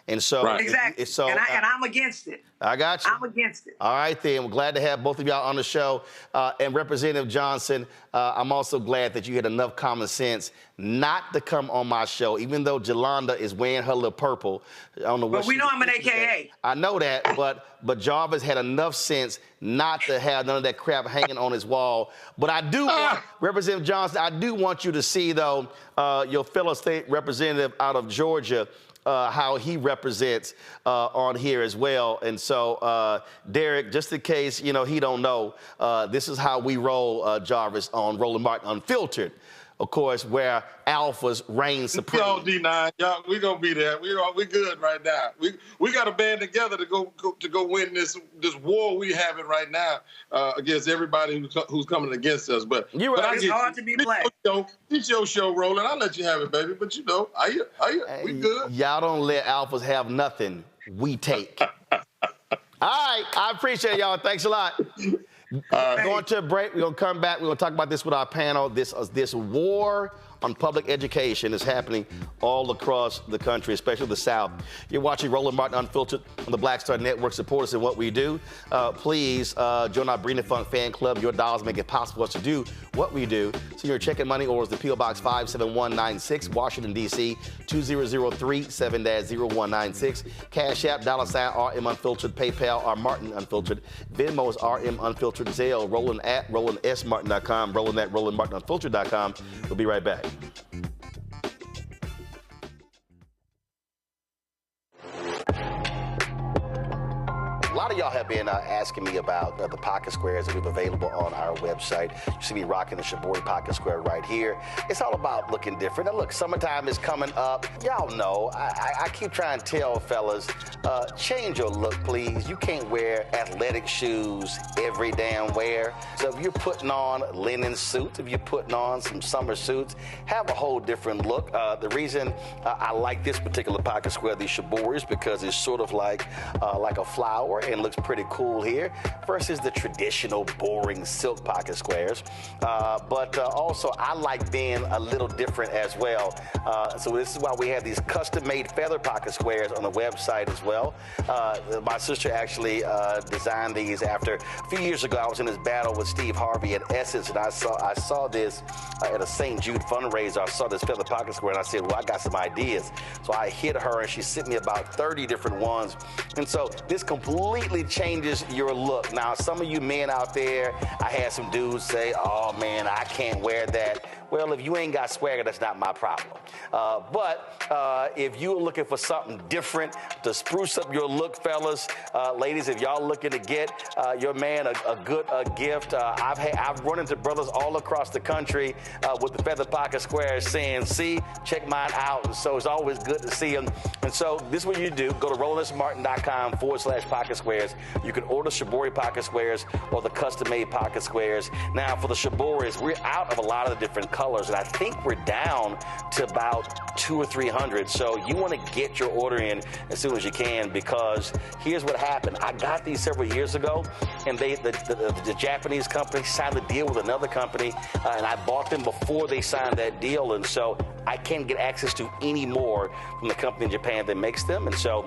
And so, exactly. And I'm against it. I got you. I'm against it. All right, then. We're glad to have both of y'all on the show. And Representative Johnson, I'm also glad that you had enough common sense not to come on my show, even though Jolanda is wearing her little purple. I don't know what. But we know I'm an AKA. I know that, but Jarvis had enough sense not to have none of that crap hanging on his wall. But I do want, Representative Johnson, I do want you to see, though, your fellow state representative out of Georgia, how he represents on here as well. And so, Derek, just in case, he don't know, this is how we roll, Jarvis, on Roland Martin Unfiltered. Of course, where alphas reign supreme. Yo, D9, y'all, we gonna be there. We good right now. We got to band together to go win this war we having right now against everybody who's coming against us. But it's hard to be black. It's your show, Roland. I'll let you have it, baby. But we good. Y'all don't let alphas have nothing. We take. All right, I appreciate y'all. Thanks a lot. Going to a break. We're going to come back. We're going to talk about this with our panel. This war on public education is happening all across the country, especially the South. You're watching Roland Martin Unfiltered on the Black Star Network. Support us in what we do. Please join our Brina Funk fan club. Your dollars make it possible for us to do what we do. So your checking money orders to P.O. Box 57196, Washington, D.C. 2003 7-0196. Cash App, $RM Unfiltered. PayPal, R Martin Unfiltered. Venmo is RM Unfiltered. Zelle, Roland at RolandSMartin.com. Roland at RolandMartinUnfiltered.com. We'll be right back. A lot of y'all have been asking me about the pocket squares that we have available on our website. You see me rocking the Shibori pocket square right here. It's all about looking different. Now look, summertime is coming up. Y'all know, I keep trying to tell fellas, change your look, please. You can't wear athletic shoes every damn wear. So if you're putting on linen suits, if you're putting on some summer suits, have a whole different look. The reason I like this particular pocket square, the Shibori, is because it's sort of like a flower and looks pretty cool here versus the traditional boring silk pocket squares. But also I like being a little different as well. So this is why we have these custom-made feather pocket squares on the website as well. My sister actually designed these after a few years ago. I was in this battle with Steve Harvey at Essence, and I saw this at a St. Jude fundraiser. I saw this feather pocket square, and I said, well, I got some ideas. So I hit her, and she sent me about 30 different ones. And so this completely changes your look. Now, some of you men out there, I had some dudes say, oh man, I can't wear that. Well, if you ain't got swagger, that's not my problem. But if you're looking for something different to spruce up your look, fellas, ladies, if y'all looking to get your man a good gift, I've run into brothers all across the country with the feather pocket squares saying, see, check mine out. And so it's always good to see them. And so this is what you do. Go to RolandSMartin.com/pocket squares. You can order Shibori pocket squares or the custom-made pocket squares. Now, for the Shiboris, we're out of a lot of the different colors, and I think we're down to about 200 or 300. So you want to get your order in as soon as you can, because here's what happened. I got these several years ago, and the Japanese company signed a deal with another company, and I bought them before they signed that deal, and so I can't get access to any more from the company in Japan that makes them. And so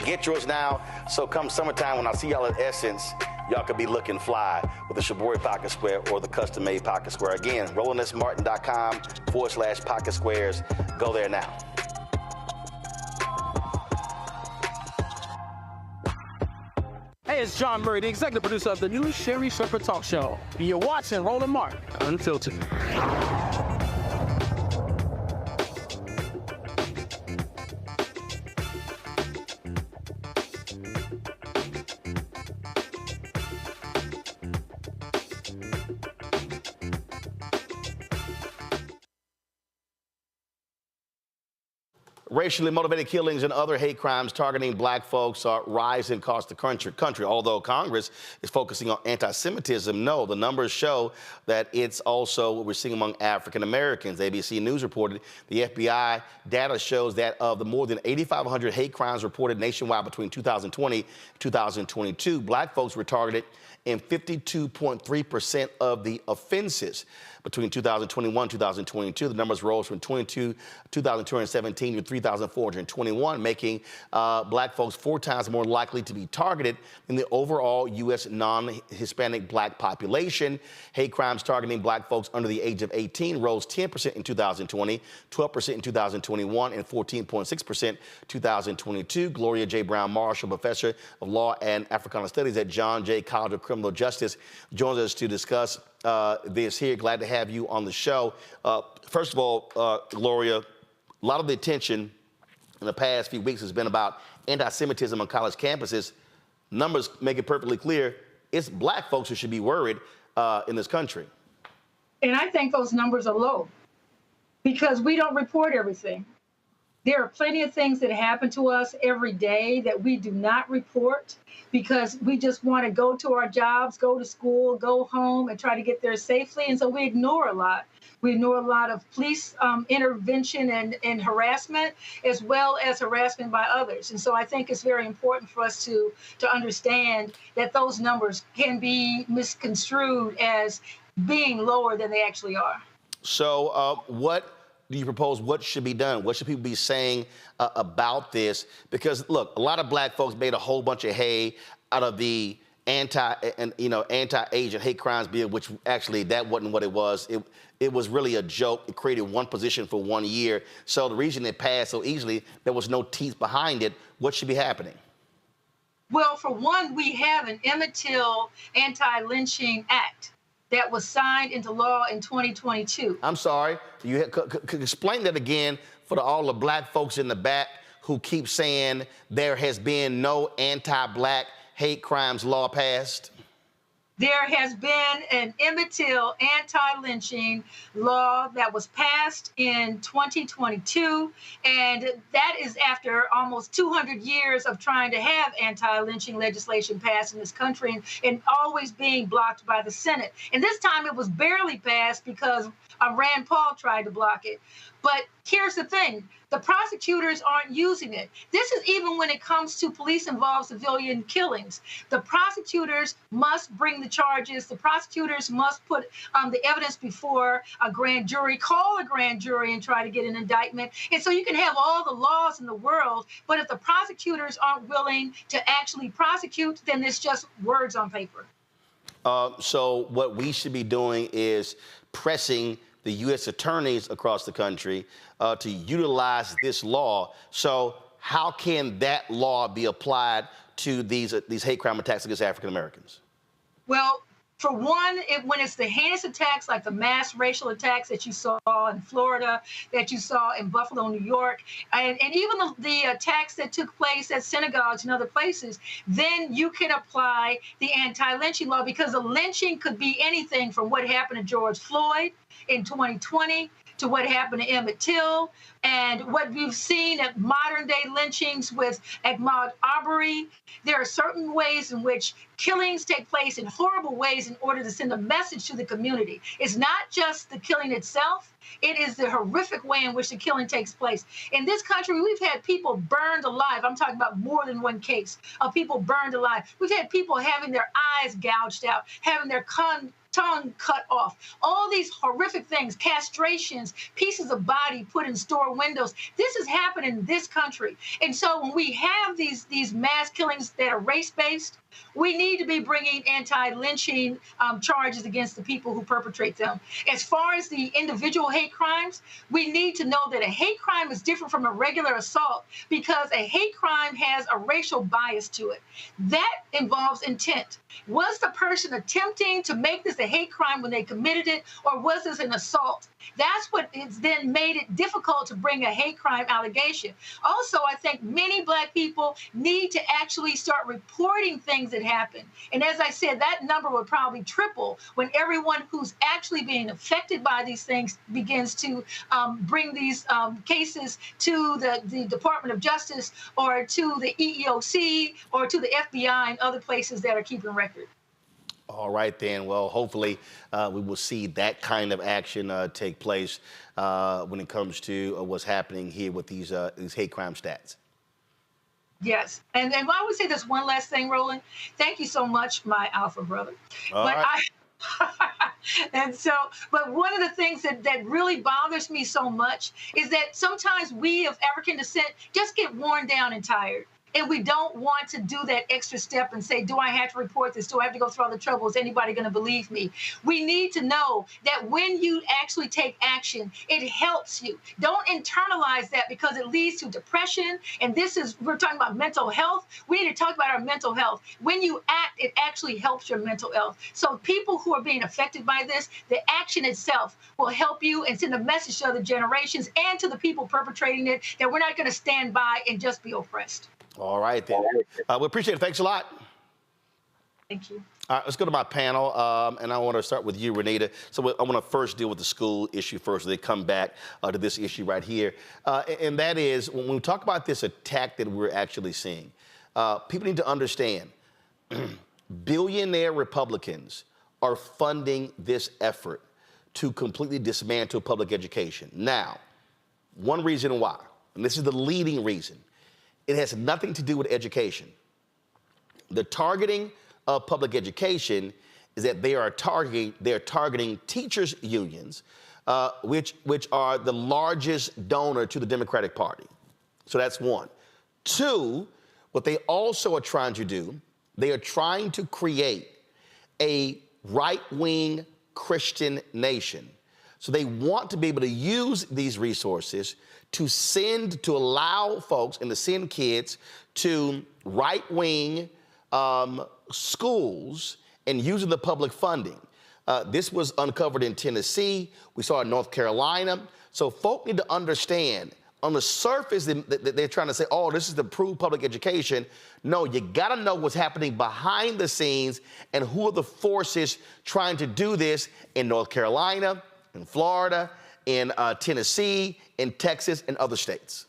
get yours now. So come summertime, when I see y'all at Essence, y'all could be looking fly with the Shibori pocket square or the custom-made pocket square. Again, RolandSMartin.com/pocket squares. Go there now. Hey, it's John Murray, the executive producer of the new Sherry Shepherd Talk Show. You're watching Roland Martin Unfiltered. Racially motivated killings and other hate crimes targeting black folks are rising across the country. Although Congress is focusing on anti-Semitism, no, the numbers show that it's also what we're seeing among African Americans. ABC News reported the FBI data shows that of the more than 8,500 hate crimes reported nationwide between 2020 and 2022, black folks were targeted in 52.3% of the offenses. Between 2021 and 2022, the numbers rose from 2,217 to 3,421, making black folks 4 times more likely to be targeted in the overall U.S. non-Hispanic black population. Hate crimes targeting black folks under the age of 18 rose 10% in 2020, 12% in 2021, and 14.6% 2022. Gloria J. Brown Marshall, professor of law and Africana studies at John Jay College of Criminal Justice, joins us to discuss this here. Glad to have you on the show. First of all, Gloria, a lot of the attention in the past few weeks has been about anti-Semitism on college campuses. Numbers make it perfectly clear it's black folks who should be worried in this country. And I think those numbers are low because we don't report everything. There are plenty of things that happen to us every day that we do not report because we just want to go to our jobs, go to school, go home, and try to get there safely. And so we ignore a lot. We ignore a lot of police intervention and harassment, as well as harassment by others. And so I think it's very important for us to understand that those numbers can be misconstrued as being lower than they actually are. So what do you propose what should be done? What should people be saying about this? Because look, a lot of black folks made a whole bunch of hay out of the anti-Asian hate crimes bill, which actually that wasn't what it was. It was really a joke. It created one position for 1 year. So the reason it passed so easily, there was no teeth behind it. What should be happening? Well, for one, we have an Emmett Till Anti-Lynching Act that was signed into law in 2022. I'm sorry. You could explain that again for all the black folks in the back who keep saying there has been no anti-black hate crimes law passed? There has been an Emmett Till anti-lynching law that was passed in 2022, and that is after almost 200 years of trying to have anti-lynching legislation passed in this country and always being blocked by the Senate. And this time it was barely passed because Rand Paul tried to block it. But here's the thing. The prosecutors aren't using it. This is even when it comes to police-involved civilian killings. The prosecutors must bring the charges. The prosecutors must put the evidence before a grand jury, call a grand jury and try to get an indictment. And so you can have all the laws in the world, but if the prosecutors aren't willing to actually prosecute, then it's just words on paper. So what we should be doing is pressing the U.S. attorneys across the country to utilize this law. So how can that law be applied to these hate crime attacks against African Americans? Well, for one, when it's the heinous attacks like the mass racial attacks that you saw in Florida, that you saw in Buffalo, New York, and even the attacks that took place at synagogues and other places, then you can apply the anti-lynching law because a lynching could be anything from what happened to George Floyd in 2020 to what happened to Emmett Till and what we've seen at modern day lynchings with Ahmaud Arbery. There are certain ways in which killings take place in horrible ways in order to send a message to the community. It's not just the killing itself. It is the horrific way in which the killing takes place. In this country, we've had people burned alive. I'm talking about more than one case of people burned alive. We've had people having their eyes gouged out, having their tongue cut off, all these horrific things, castrations, pieces of body put in store windows. This is happening in this country. And so when we have these mass killings that are race-based, we need to be bringing anti-lynching charges against the people who perpetrate them. As far as the individual hate crimes, we need to know that a hate crime is different from a regular assault because a hate crime has a racial bias to it. That involves intent. Was the person attempting to make this a hate crime when they committed it, or was this an assault? That's what has then made it difficult to bring a hate crime allegation. Also, I think many Black people need to actually start reporting things that happen. And as I said, that number would probably triple when everyone who's actually being affected by these things begins to bring these cases to the Department of Justice or to the EEOC or to the FBI and other places that are keeping record. All right, then. Well, hopefully we will see that kind of action take place when it comes to what's happening here with these hate crime stats. Yes. And I would say this one last thing, Roland. Thank you so much, my alpha brother. But one of the things that really bothers me so much is that sometimes we of African descent just get worn down and tired. And we don't want to do that extra step and say, do I have to report this? Do I have to go through all the trouble? Is anybody going to believe me? We need to know that when you actually take action, it helps you. Don't internalize that because it leads to depression. And we're talking about mental health. We need to talk about our mental health. When you act, it actually helps your mental health. So people who are being affected by this, the action itself will help you and send a message to other generations and to the people perpetrating it that we're not going to stand by and just be oppressed. All right, then. We appreciate it. Thanks a lot. Thank you. All right, let's go to my panel, and I want to start with you, Renita. So I want to first deal with the school issue first, so they come back to this issue right here. And that is, when we talk about this attack that we're actually seeing, people need to understand billionaire Republicans are funding this effort to completely dismantle public education. Now, one reason why, and this is the leading reason, it has nothing to do with education. The targeting of public education is that they're targeting teachers' unions, which are the largest donor to the Democratic Party. So that's one. Two, what they also are trying to do, they are trying to create a right-wing Christian nation. So they want to be able to use these resources to allow folks and to send kids to right-wing schools and using the public funding. This was uncovered in Tennessee. We saw it in North Carolina. So folk need to understand, on the surface, they're trying to say, oh, this is to improve public education. No, you got to know what's happening behind the scenes and who are the forces trying to do this in North Carolina, in Florida, in Tennessee, in Texas, and other states.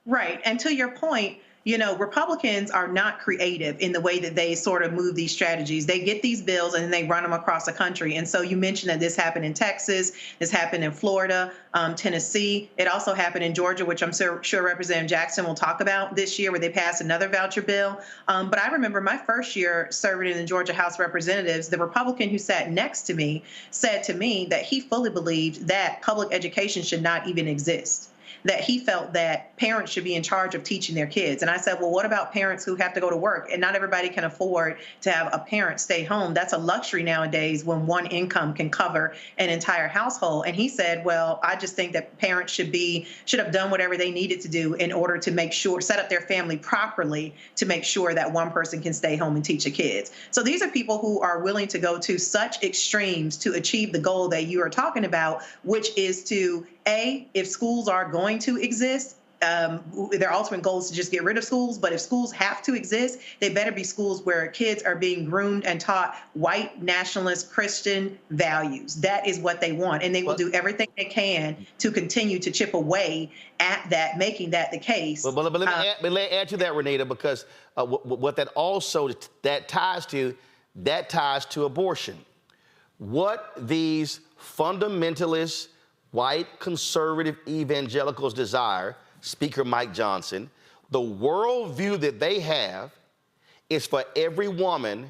Right. And to your point, you know, Republicans are not creative in the way that they sort of move these strategies. They get these bills and they run them across the country. And so you mentioned that this happened in Texas, this happened in Florida, Tennessee. It also happened in Georgia, which I'm sure Representative Jackson will talk about this year, where they passed another voucher bill. But I remember my first year serving in the Georgia House of Representatives, the Republican who sat next to me said to me that he fully believed that public education should not even exist, that he felt that parents should be in charge of teaching their kids. And I said, well, what about parents who have to go to work? And not everybody can afford to have a parent stay home. That's a luxury nowadays when one income can cover an entire household. And he said, well, I just think that parents should have done whatever they needed to do in order to make sure, set up their family properly to make sure that one person can stay home and teach the kids. So these are people who are willing to go to such extremes to achieve the goal that you are talking about, which is to, if schools are going to exist, their ultimate goal is to just get rid of schools. But if schools have to exist, they better be schools where kids are being groomed and taught white nationalist Christian values. That is what they want. And they will do everything they can to continue to chip away at that, making that the case. But let me add to that, Renita, because what that also ties to abortion. What these fundamentalist white conservative evangelicals desire, Speaker Mike Johnson, the worldview that they have is for every woman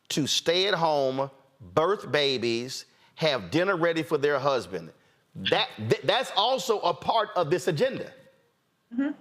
to stay at home, birth babies, have dinner ready for their husband. That's also a part of this agenda. Mm-hmm.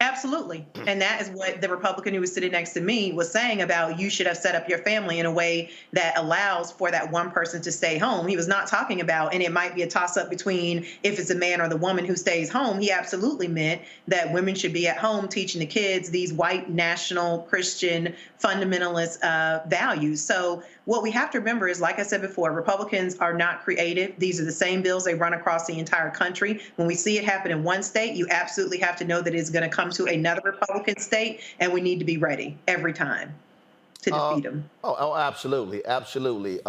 Absolutely. And that is what the Republican who was sitting next to me was saying about you should have set up your family in a way that allows for that one person to stay home. He was not talking about, and it might be a toss-up between if it's a man or the woman who stays home. He absolutely meant that women should be at home teaching the kids these white national Christian fundamentalist values. So what we have to remember is, like I said before, Republicans are not creative. These are the same bills they run across the entire country. When we see it happen in one state, you absolutely have to know that it's going to come to another Republican state, and we need to be ready every time to defeat them. Oh, absolutely, absolutely.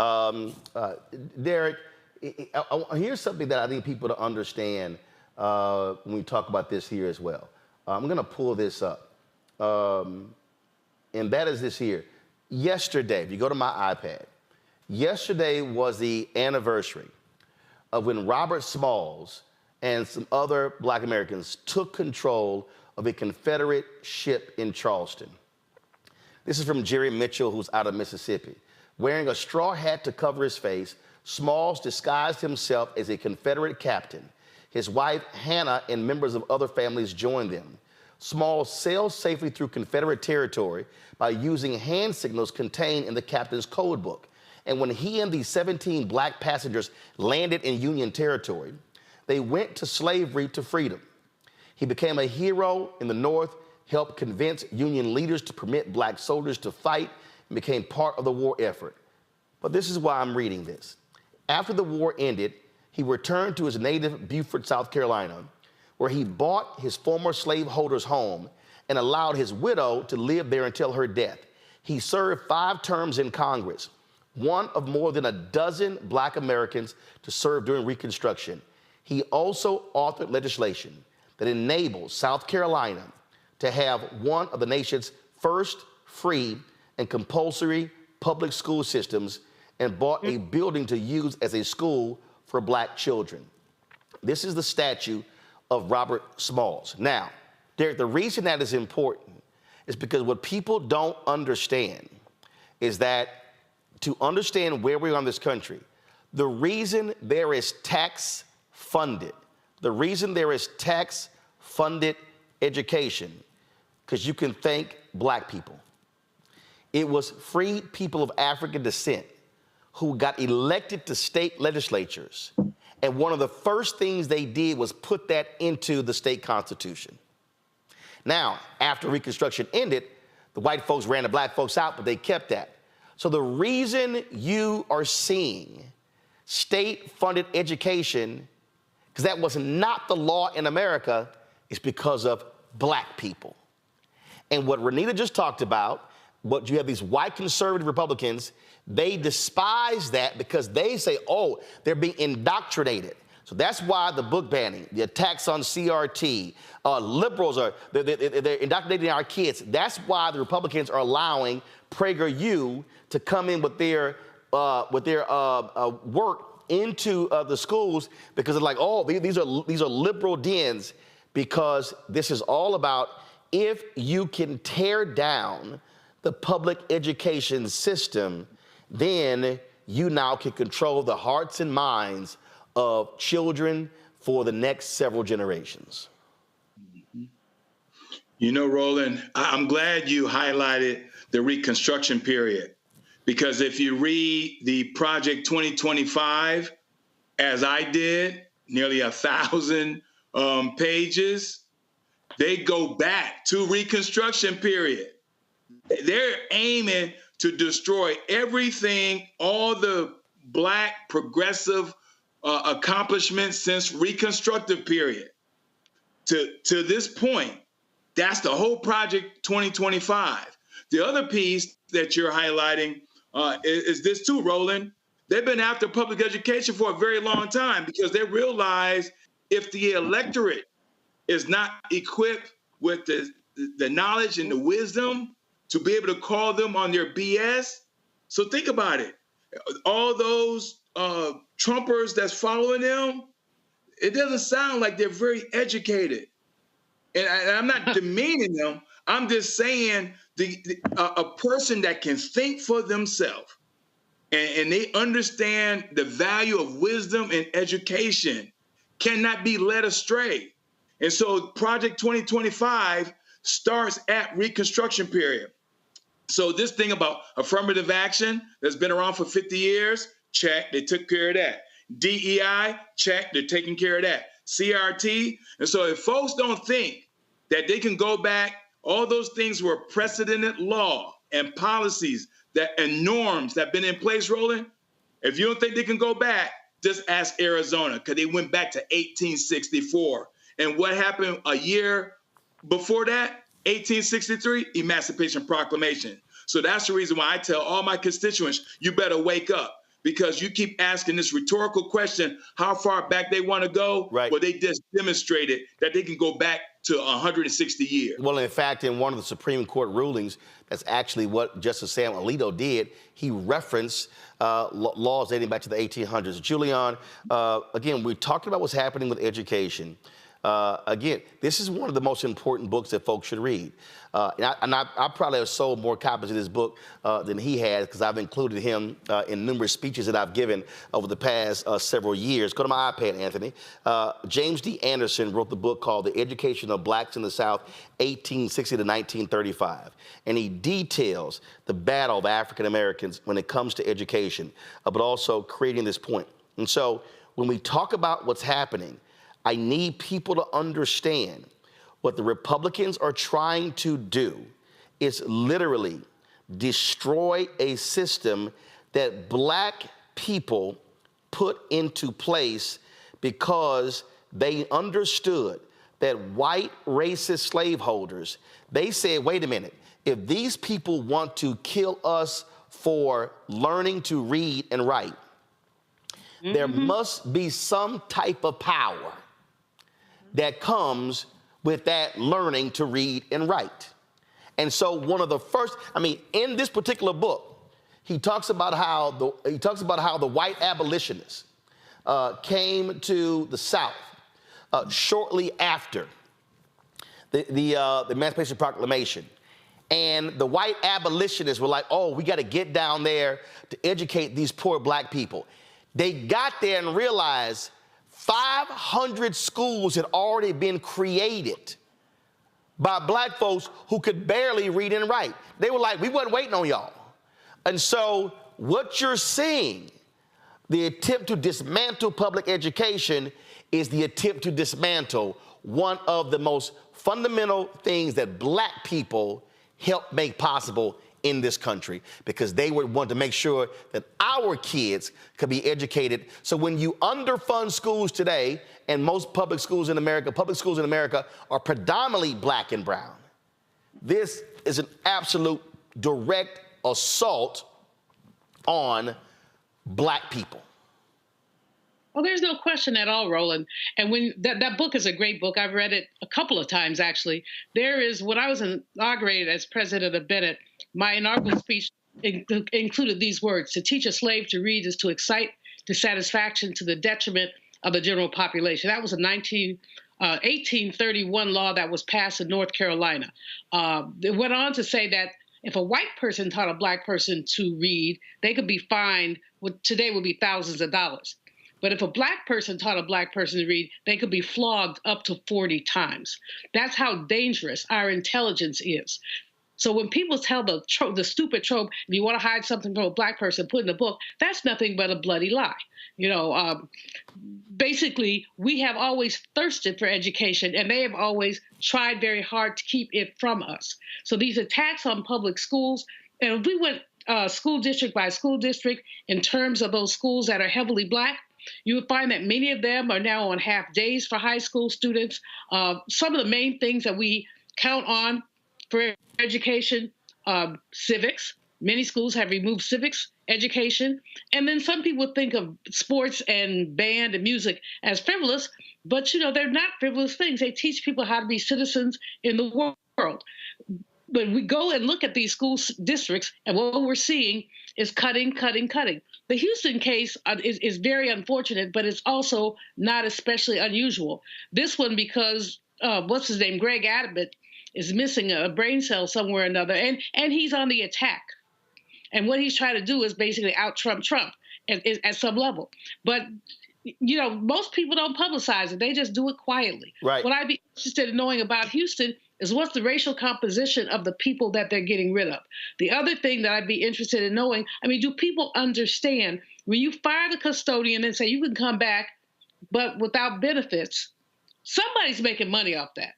Derek, here's something that I need people to understand when we talk about this here as well. I'm going to pull this up, and that is this here. Yesterday, if you go to my iPad, yesterday was the anniversary of when Robert Smalls and some other Black Americans took control of a Confederate ship in Charleston. This is from Jerry Mitchell, who's out of Mississippi. Wearing a straw hat to cover his face, Smalls disguised himself as a Confederate captain. His wife, Hannah, and members of other families joined them. Smalls sailed safely through Confederate territory by using hand signals contained in the captain's code book. And when he and the 17 Black passengers landed in Union territory, they went to slavery to freedom. He became a hero in the North, helped convince Union leaders to permit Black soldiers to fight, and became part of the war effort. But this is why I'm reading this. After the war ended, he returned to his native Beaufort, South Carolina, where he bought his former slaveholder's home and allowed his widow to live there until her death. He served 5 terms in Congress, one of more than a dozen Black Americans to serve during Reconstruction. He also authored legislation that enables South Carolina to have one of the nation's first free and compulsory public school systems and bought a building to use as a school for Black children. This is the statue of Robert Smalls. Now, Derek, the reason that is important is because what people don't understand is that to understand where we are in this country, the reason there is tax-funded education, because you can thank Black people. It was free people of African descent who got elected to state legislatures. And one of the first things they did was put that into the state constitution. Now, after Reconstruction ended, the white folks ran the Black folks out, but they kept that. So the reason you are seeing state-funded education, because that was not the law in America, is because of Black people. And what Renita just talked about, what you have these white conservative Republicans, they despise that because they say, oh, they're being indoctrinated. So that's why the book banning, the attacks on CRT, liberals they're indoctrinating our kids. That's why the Republicans are allowing PragerU to come in with their work into the schools, because it's like, oh, these are liberal dens, because this is all about if you can tear down the public education system, then you now can control the hearts and minds of children for the next several generations. You know, Roland, I'm glad you highlighted the Reconstruction period, because if you read the Project 2025, as I did, nearly 1,000 pages, they go back to Reconstruction period. They're aiming to destroy everything, all the Black progressive accomplishments since Reconstructive period to this point. That's the whole Project 2025. The other piece that you're highlighting is this too, Roland. They've been after public education for a very long time because they realize if the electorate is not equipped with the knowledge and the wisdom to be able to call them on their BS. So think about it. All those Trumpers that's following them, it doesn't sound like they're very educated. And I'm not demeaning them. I'm just saying a person that can think for themselves, and they understand the value of wisdom and education, cannot be led astray. And so Project 2025 starts at Reconstruction period. So this thing about affirmative action that's been around for 50 years, check, they took care of that. DEI, check, they're taking care of that. CRT, and so if folks don't think that they can go back, all those things were precedented law and policies that and norms that have been in place, Roland. If you don't think they can go back, just ask Arizona, because they went back to 1864. And what happened a year before that? 1863, Emancipation Proclamation. So that's the reason why I tell all my constituents, you better wake up, because you keep asking this rhetorical question, how far back they want to go. Right. Well, they just demonstrated that they can go back to 160 years. Well, in fact, in one of the Supreme Court rulings, that's actually what Justice Sam Alito did. He referenced laws dating back to the 1800s. Julian, again, we're talking about what's happening with education. Again, this is one of the most important books that folks should read. I probably have sold more copies of this book than he has, because I've included him in numerous speeches that I've given over the past several years. Go to my iPad, Anthony. James D. Anderson wrote the book called The Education of Blacks in the South, 1860 to 1935. And he details the battle of African Americans when it comes to education, but also creating this point. And so when we talk about what's happening, I need people to understand what the Republicans are trying to do is literally destroy a system that black people put into place because they understood that white racist slaveholders, they said, wait a minute, if these people want to kill us for learning to read and write, there must be some type of power that comes with that learning to read and write. And so one of the first, in this particular book, he talks about how the white abolitionists came to the South shortly after the Emancipation Proclamation. And the white abolitionists were like, oh, we got to get down there to educate these poor black people. They got there and realized 500 schools had already been created by black folks who could barely read and write. They were like, we wasn't waiting on y'all. And so what you're seeing, the attempt to dismantle public education, is the attempt to dismantle one of the most fundamental things that black people helped make possible in this country, because they would want to make sure that our kids could be educated. So when you underfund schools today, and most public schools in America are predominantly black and brown, this is an absolute direct assault on black people. Well, there's no question at all, Roland. And when that book is a great book. I've read it a couple of times, actually. There is, when I was inaugurated as president of Bennett, my inaugural speech included these words: to teach a slave to read is to excite dissatisfaction to the detriment of the general population. That was a 1831 law that was passed in North Carolina. It went on to say that if a white person taught a black person to read, they could be fined, what today would be thousands of dollars. But if a black person taught a black person to read, they could be flogged up to 40 times. That's how dangerous our intelligence is. So when people tell the stupid trope, if you want to hide something from a black person, put in a book, that's nothing but a bloody lie. Basically, we have always thirsted for education, and they have always tried very hard to keep it from us. So these attacks on public schools, and if we went school district by school district in terms of those schools that are heavily black, you would find that many of them are now on half days for high school students. Some of the main things that we count on for education, civics. Many schools have removed civics education. And then some people think of sports and band and music as frivolous, but they're not frivolous things. They teach people how to be citizens in the world. But we go and look at these school districts, and what we're seeing is cutting, cutting, cutting. The Houston case is very unfortunate, but it's also not especially unusual. This one, because what's his name, Greg Abbott, is missing a brain cell somewhere or another, and he's on the attack. And what he's trying to do is basically out-Trump Trump at some level. But, you know, most people don't publicize it. They just do it quietly. Right. What I'd be interested in knowing about Houston is what's the racial composition of the people that they're getting rid of. The other thing that I'd be interested in knowing, I mean, do people understand when you fire the custodian and say you can come back, but without benefits, somebody's making money off that.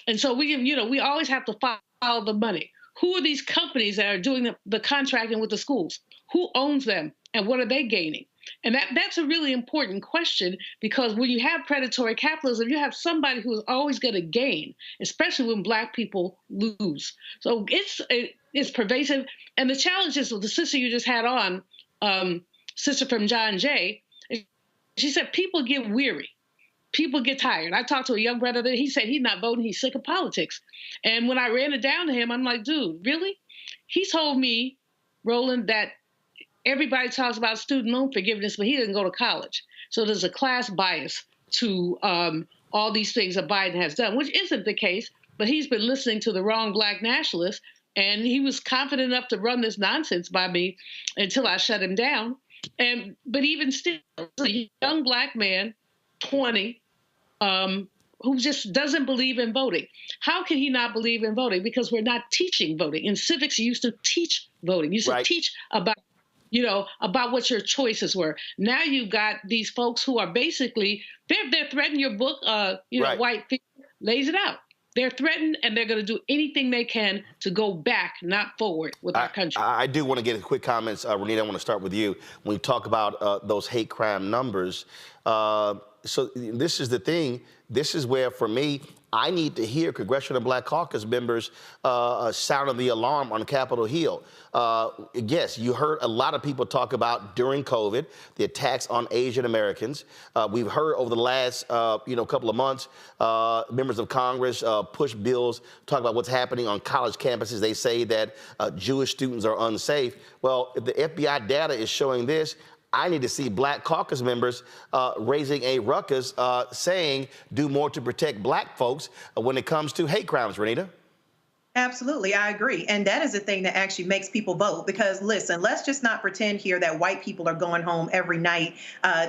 And so we always have to follow the money. Who are these companies that are doing the contracting with the schools? Who owns them and what are they gaining? And that's a really important question, because when you have predatory capitalism, you have somebody who is always going to gain, especially when Black people lose. So it's pervasive. And the challenge is with the sister you just had on, sister from John Jay, she said people get weary. People get tired. I talked to a young brother that he said he's not voting. He's sick of politics. And when I ran it down to him, I'm like, dude, really? He told me, Roland, that everybody talks about student loan forgiveness, but he didn't go to college. So there's a class bias to all these things that Biden has done, which isn't the case, but he's been listening to the wrong Black nationalists, and he was confident enough to run this nonsense by me until I shut him down. But even still, a young Black man, 20, who just doesn't believe in voting. How can he not believe in voting? Because we're not teaching voting. In civics, you used to teach voting. You used to teach about what your choices were. Now you've got these folks who are basically, they're threatening your book, white people, lays it out. They're threatened, and they're going to do anything they can to go back, not forward, with our country. I do want to get a quick comments. Renita, I want to start with you. When you talk about those hate crime numbers, so this is the thing. This is where, for me, I need to hear Congressional Black Caucus members sounding the alarm on Capitol Hill. Yes, you heard a lot of people talk about during COVID, the attacks on Asian Americans. We've heard over the last couple of months, members of Congress push bills, talk about what's happening on college campuses. They say that Jewish students are unsafe. Well, if the FBI data is showing this, I need to see Black caucus members raising a ruckus saying do more to protect Black folks when it comes to hate crimes, Renita. Absolutely, I agree. And that is the thing that actually makes people vote. Because listen, let's just not pretend here that white people are going home every night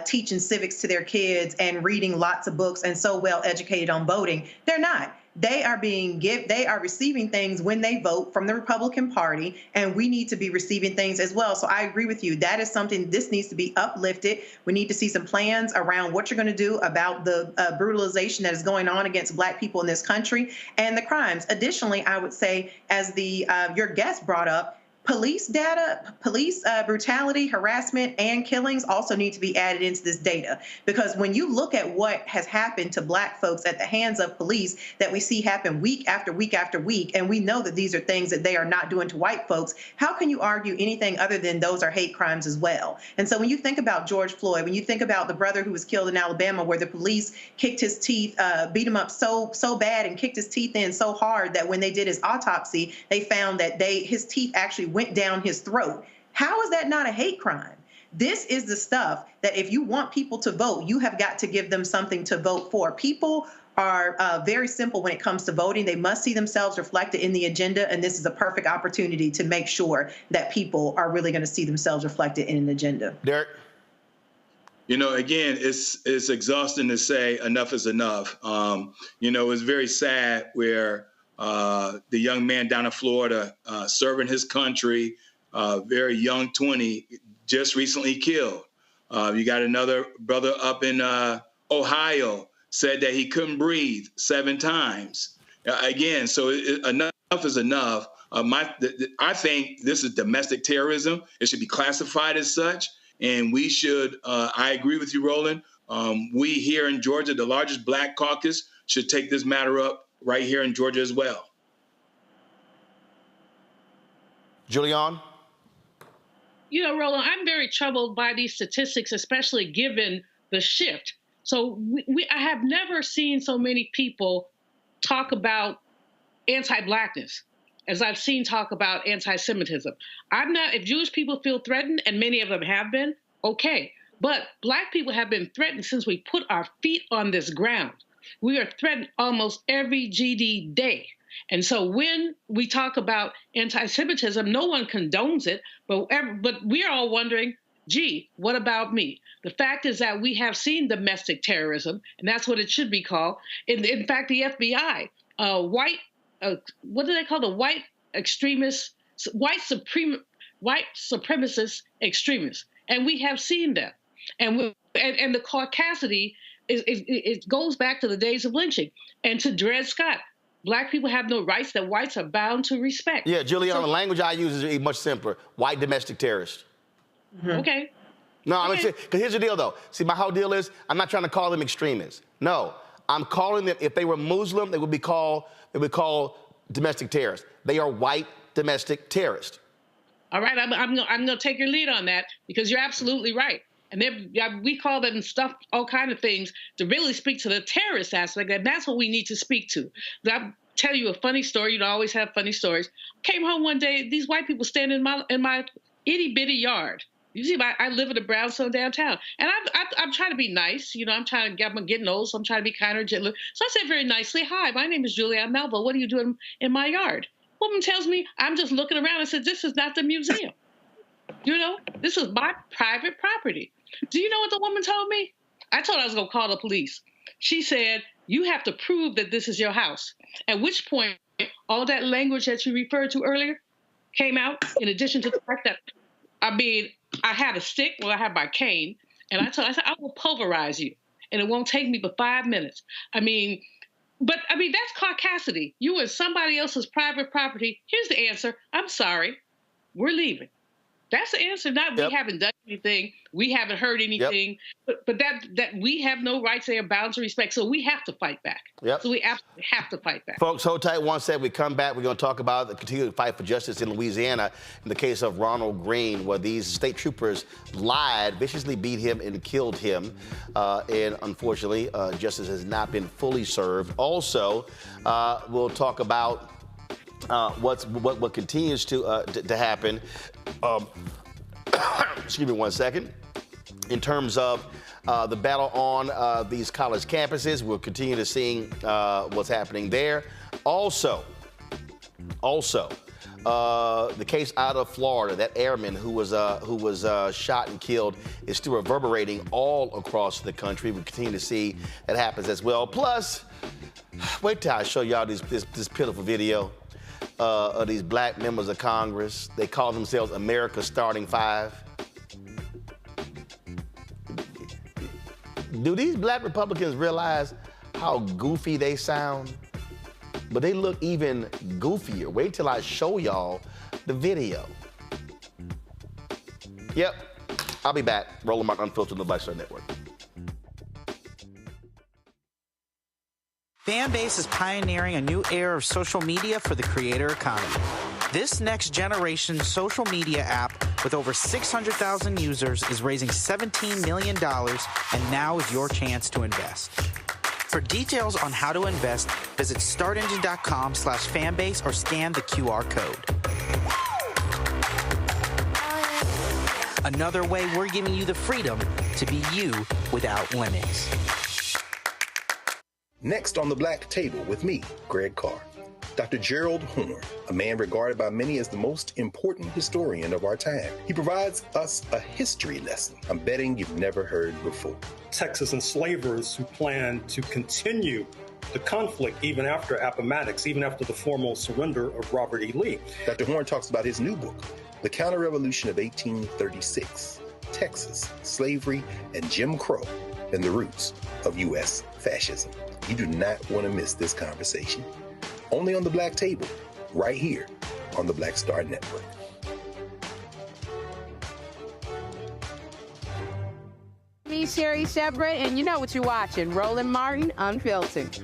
teaching civics to their kids and reading lots of books and so well educated on voting. They're not. They are receiving things when they vote from the Republican Party, and we need to be receiving things as well. So I agree with you. That is something, this needs to be uplifted. We need to see some plans around what you're going to do about the brutalization that is going on against Black people in this country and the crimes. Additionally, I would say, as your guest brought up, police data, police brutality, harassment, and killings also need to be added into this data. Because when you look at what has happened to Black folks at the hands of police that we see happen week after week after week, and we know that these are things that they are not doing to white folks, how can you argue anything other than those are hate crimes as well? And so when you think about George Floyd, when you think about the brother who was killed in Alabama, where the police kicked his teeth, beat him up so bad and kicked his teeth in so hard that when they did his autopsy, they found that his teeth actually went down his throat. How is that not a hate crime? This is the stuff that if you want people to vote, you have got to give them something to vote for. People are very simple when it comes to voting. They must see themselves reflected in the agenda, and this is a perfect opportunity to make sure that people are really going to see themselves reflected in an agenda. Derek? Again, it's exhausting to say enough is enough. It's very sad where the young man down in Florida serving his country, very young, 20, just recently killed. You got another brother up in Ohio, said that he couldn't breathe 7 times. Again, so enough is enough. I think this is domestic terrorism. It should be classified as such. And we should, I agree with you, Roland. We here in Georgia, the largest Black caucus, should take this matter up right here in Georgia as well. Julianne? Roland, I'm very troubled by these statistics, especially given the shift. So I have never seen so many people talk about anti-Blackness as I've seen talk about anti-Semitism. If Jewish people feel threatened, and many of them have been, okay. But Black people have been threatened since we put our feet on this ground. We are threatened almost every GD day. And so when we talk about anti-Semitism, no one condones it, but we're all wondering, gee, what about me? The fact is that we have seen domestic terrorism, and that's what it should be called. In fact, the FBI, what do they call the white supremacist extremists? And we have seen them. And the caucasity it goes back to the days of lynching. And to Dred Scott, Black people have no rights that whites are bound to respect. Yeah, Juliana, the language I use is much simpler. White domestic terrorists. Okay. No, I mean, because here's the deal, though. See, my whole deal is I'm not trying to call them extremists. No, I'm calling them, if they were Muslim, they would be called domestic terrorists. They are white domestic terrorists. All right, I'm going to take your lead on that because you're absolutely right. And we call them all kind of things to really speak to the terrorist aspect, and that's what we need to speak to. I'll tell you a funny story. You always have funny stories. Came home one day, these white people standing in my itty bitty yard. You see, I live in the brownstone downtown, and I'm trying to be nice. You know, I'm getting old, so I'm trying to be kinder and gentler. So I said very nicely, "Hi, my name is Julianne Melville. What are you doing in my yard?" Woman tells me, "I'm just looking around." I said, "This is not the museum. You know, this is my private property." Do you know what the woman told me? I told her I was going to call the police. She said, "You have to prove that this is your house." At which point, all that language that you referred to earlier came out, in addition to the fact that, I had a stick, I had my cane, and I said, "I will pulverize you, and it won't take me but 5 minutes." But that's caucasity. You in somebody else's private property. Here's the answer. I'm sorry. We're leaving. That's the answer. Not we haven't done anything, we haven't heard anything, but that we have no rights, they are bound to respect. So we have to fight back. So we absolutely have to fight back. Folks, hold tight 1 second. We come back, we're going to talk about the continued fight for justice in Louisiana in the case of Ronald Green, where these state troopers lied, viciously beat him and killed him. And unfortunately, justice has not been fully served. Also, we'll talk about what continues to happen. Excuse me 1 second. In terms of the battle on these college campuses, we'll continue to see what's happening there. Also, the case out of Florida, that airman who was shot and killed, is still reverberating all across the country. We continue to see that happens as well. Plus, wait till I show y'all this pitiful video of these Black members of Congress. They call themselves America's Starting Five. Do these Black Republicans realize how goofy they sound? But they look even goofier. Wait till I show y'all the video. Yep, I'll be back. Roland Martin Unfiltered on the Black Star Network. Fanbase is pioneering a new era of social media for the creator economy. This next generation social media app with over 600,000 users is raising $17 million, and now is your chance to invest. For details on how to invest, visit startengine.com/fanbase or scan the QR code. Another way we're giving you the freedom to be you without limits. Next on the Black Table with me, Greg Carr. Dr. Gerald Horne, a man regarded by many as the most important historian of our time. He provides us a history lesson I'm betting you've never heard before. Texas enslavers who planned to continue the conflict even after Appomattox, even after the formal surrender of Robert E. Lee. Dr. Horne talks about his new book, The Counter-Revolution of 1836, Texas, Slavery, and Jim Crow, and the Roots of U.S. Fascism. You do not want to miss this conversation. Only on the Black Table, right here on the Black Star Network. Me, Sherry Shepard, and you know what you're watching, Roland Martin Unfiltered.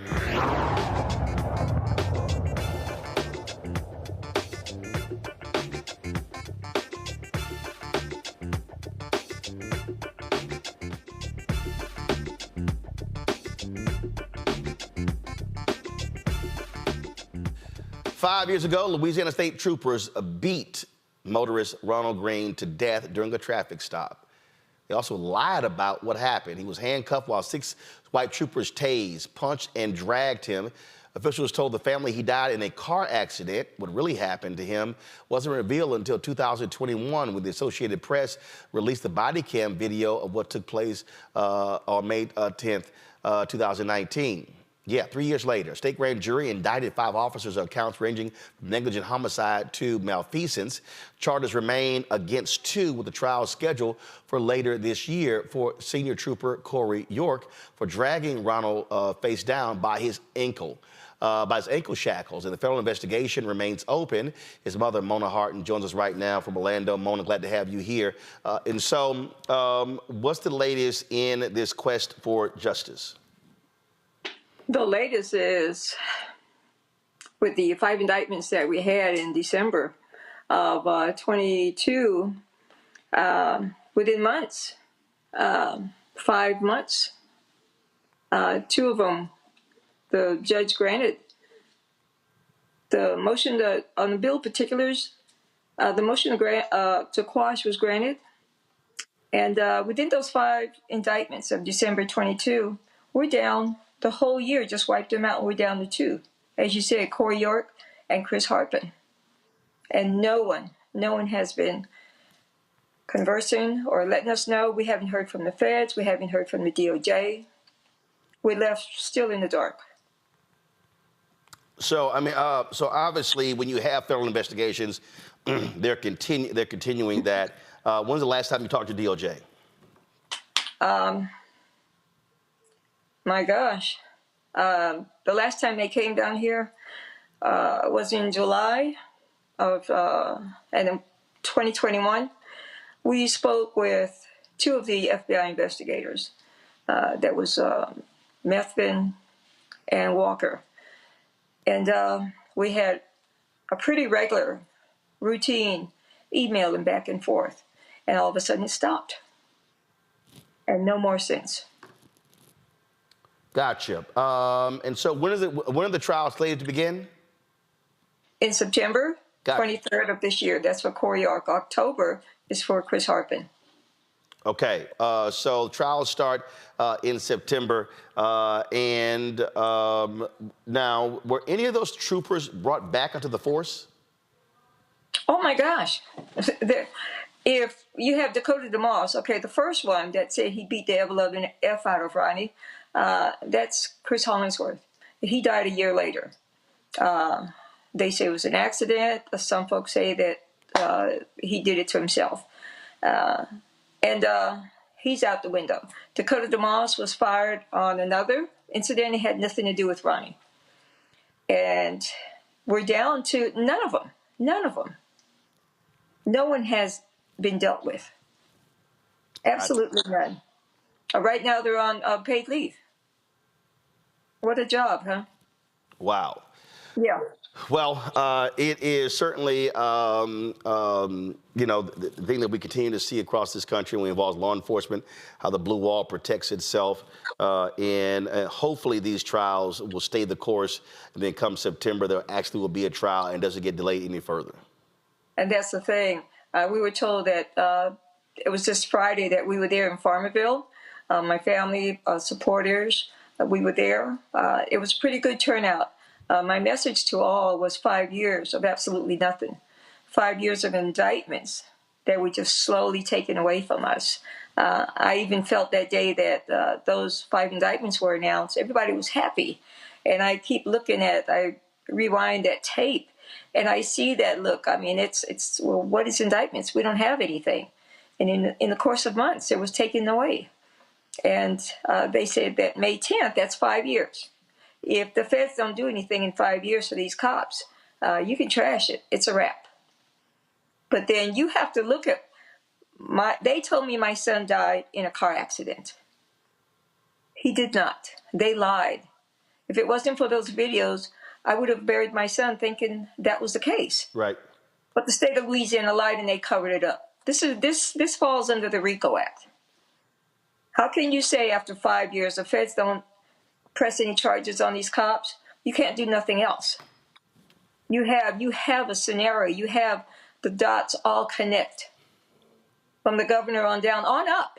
5 years ago, Louisiana state troopers beat motorist Ronald Green to death during a traffic stop. They also lied about what happened. He was handcuffed while 6 white troopers tased, punched, and dragged him Officials told the family he died in a car accident. What really happened to him wasn't revealed until 2021 when the Associated Press released the body cam video of what took place on May 10th, 2019. Yeah, 3 years later, a state grand jury indicted 5 officers on counts ranging from negligent homicide to malfeasance. Charges remain against 2 with the trial scheduled for later this year for senior trooper Corey York for dragging Ronald face down by his ankle shackles. And the federal investigation remains open. His mother, Mona Harton, joins us right now from Orlando. Mona, glad to have you here. And so what's the latest in this quest for justice? The latest is with the 5 indictments that we had in December of 22, within months, 5 months, 2 of them, the judge granted the motion on the bill particulars. The motion to quash was granted. And within those 5 indictments of December 22, we're down. The whole year just wiped them out. We're down to 2. As you said, Corey York and Chris Hartman. And no one has been conversing or letting us know. We haven't heard from the feds. We haven't heard from the DOJ. We're left still in the dark. So, I mean, so obviously when you have federal investigations, they're continuing that. When's the last time you talked to DOJ? My gosh. The last time they came down here was in July of 2021. We spoke with 2 of the FBI investigators. That was Methvin and Walker. And we had a pretty regular routine emailing back and forth. And all of a sudden it stopped. And no more since. Gotcha. And so when are the trials slated to begin? In September 23rd of this year. That's for Corey York. October is for Chris Hartman. Okay. So trials start in September. And now, were any of those troopers brought back into the force? Oh, my gosh. If you have Dakota DeMoss, okay, the first one that said he beat the ever-loving F out of Ronnie, that's Chris Hollingsworth. He died a year later. They say it was an accident. Some folks say that he did it to himself. And he's out the window. Dakota DeMoss was fired on another incident. It had nothing to do with Ronnie. And we're down to none of them. None of them. No one has been dealt with. Absolutely none. Right now they're on paid leave. What a job, huh? Wow. Yeah. Well, it is certainly, the thing that we continue to see across this country when it involves law enforcement, how the blue wall protects itself. And hopefully these trials will stay the course. And then come September, there actually will be a trial and doesn't get delayed any further. And that's the thing. We were told that it was just Friday that we were there in Farmerville. My family, supporters, we were there. It was a pretty good turnout. My message to all was 5 years of absolutely nothing. 5 years of indictments that were just slowly taken away from us. I even felt that day that those 5 indictments were announced, everybody was happy. And I keep looking I rewind that tape, and I see that, look, I mean, well, what is indictments? We don't have anything. And in the course of months, it was taken away. And they said that May 10th, that's 5 years. If the feds don't do anything in 5 years for these cops, you can trash it. It's a wrap. But then you have to look at they told me my son died in a car accident. He did not. They lied. If it wasn't for those videos, I would have buried my son thinking that was the case. Right. But the state of Louisiana lied and they covered it up. This falls under the RICO Act. How can you say after 5 years the feds don't press any charges on these cops? You can't do nothing else. You have a scenario. You have the dots all connect from the governor on down on up.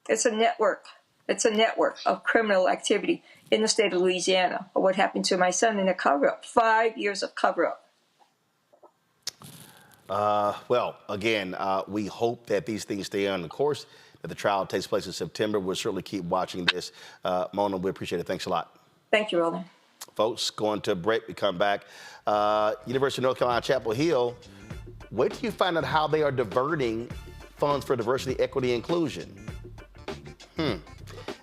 It's a network It's a network of criminal activity in the state of Louisiana. What happened to my son in a cover-up? 5 years of cover-up. Well, again, we hope that these things stay on the course, that the trial takes place in September. We'll certainly keep watching this. Mona, we appreciate it. Thanks a lot. Thank you, Roland. Folks, going to a break. We come back. University of North Carolina, Chapel Hill. Wait till you find out how they are diverting funds for diversity, equity, inclusion.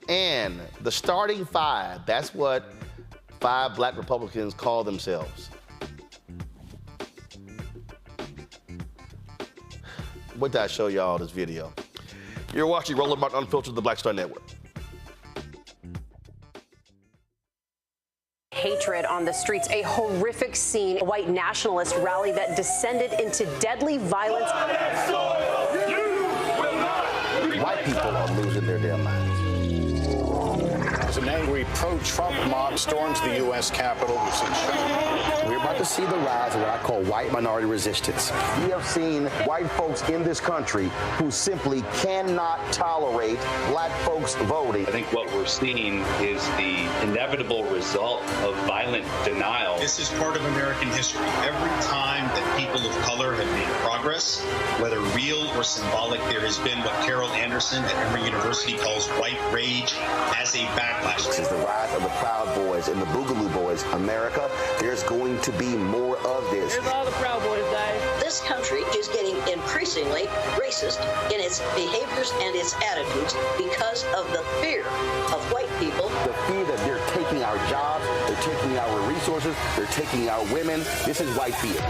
And the starting five, that's what 5 black Republicans call themselves. Wait till I show y'all this video. You're watching Roland Martin Unfiltered, the Black Star Network. Hatred on the streets, a horrific scene, a white nationalist rally that descended into deadly violence. White people are losing their damn minds. As an angry pro-Trump mob storms the U.S. Capitol, we're about to see the rise of what I call white minority resistance. We have seen white folks in this country who simply cannot tolerate black folks voting. I think what we're seeing is the inevitable result of violent denial. This is part of American history. Every time that people of color have made progress, whether real or symbolic, there has been what Carol Anderson at Emory University calls white rage as a backlash. This is the rise of the Proud Boys and the Boogaloo Boys. America, there's going to be more of this. Here's all the Proud Boys, guys. This country is getting increasingly racist in its behaviors and its attitudes because of the fear of white people. The fear that they're taking our jobs, they're taking our resources, they're taking our women. This is white fear.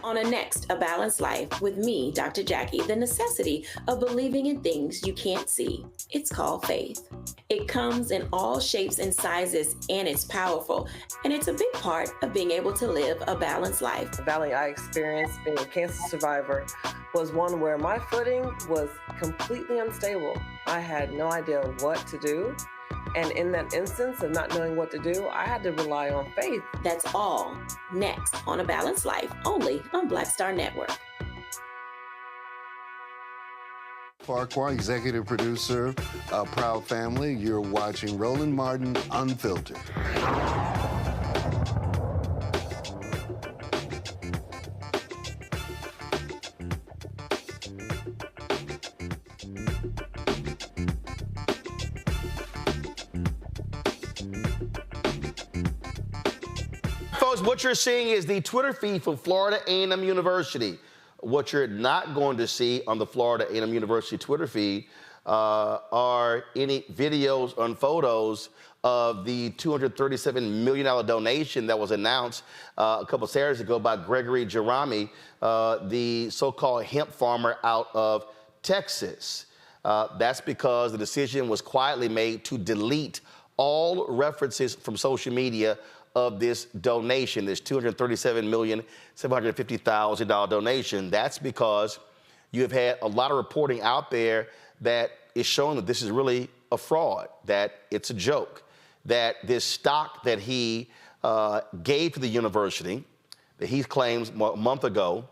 On a next, A Balanced Life with me, Dr. Jackie, the necessity of believing in things you can't see. It's called faith. It comes in all shapes and sizes, and it's powerful. And it's a big part of being able to live a balanced life. The valley I experienced being a cancer survivor was one where my footing was completely unstable. I had no idea what to do. And in that instance of not knowing what to do, I had to rely on faith. That's all next on A Balanced Life, only on Black Star Network. Farquhar, executive producer of Proud Family. You're watching Roland Martin Unfiltered. Folks, what you're seeing is the Twitter feed from Florida A&M University. What you're not going to see on the Florida A&M University Twitter feed are any videos and photos of the $237 million donation that was announced a couple Saturdays ago by Gregory Jerami, the so-called hemp farmer out of Texas. That's because the decision was quietly made to delete all references from social media of this donation, this $237,750,000 donation. That's because you have had a lot of reporting out there that is showing that this is really a fraud, that it's a joke, that this stock that he gave to the university, that he claims a month ago,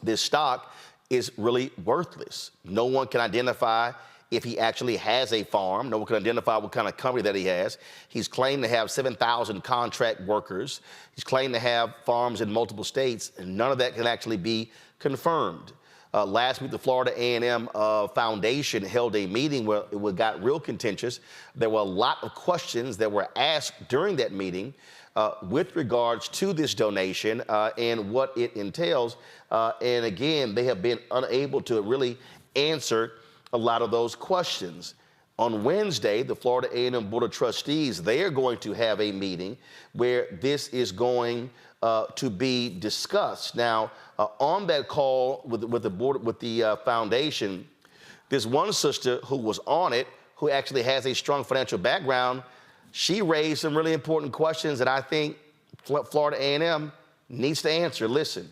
this stock is really worthless. No one can identify if he actually has a farm. No one can identify what kind of company that he has. He's claimed to have 7,000 contract workers. He's claimed to have farms in multiple states, and none of that can actually be confirmed. Last week, the Florida A&M Foundation held a meeting where it got real contentious. There were a lot of questions that were asked during that meeting with regards to this donation and what it entails. And again, they have been unable to really answer a lot of those questions. On Wednesday, the Florida A&M Board of Trustees, they are going to have a meeting where this is going to be discussed. Now, on that call with the board, with the foundation, there's one sister who was on it who actually has a strong financial background. She raised some really important questions that I think Florida A&M needs to answer. Listen.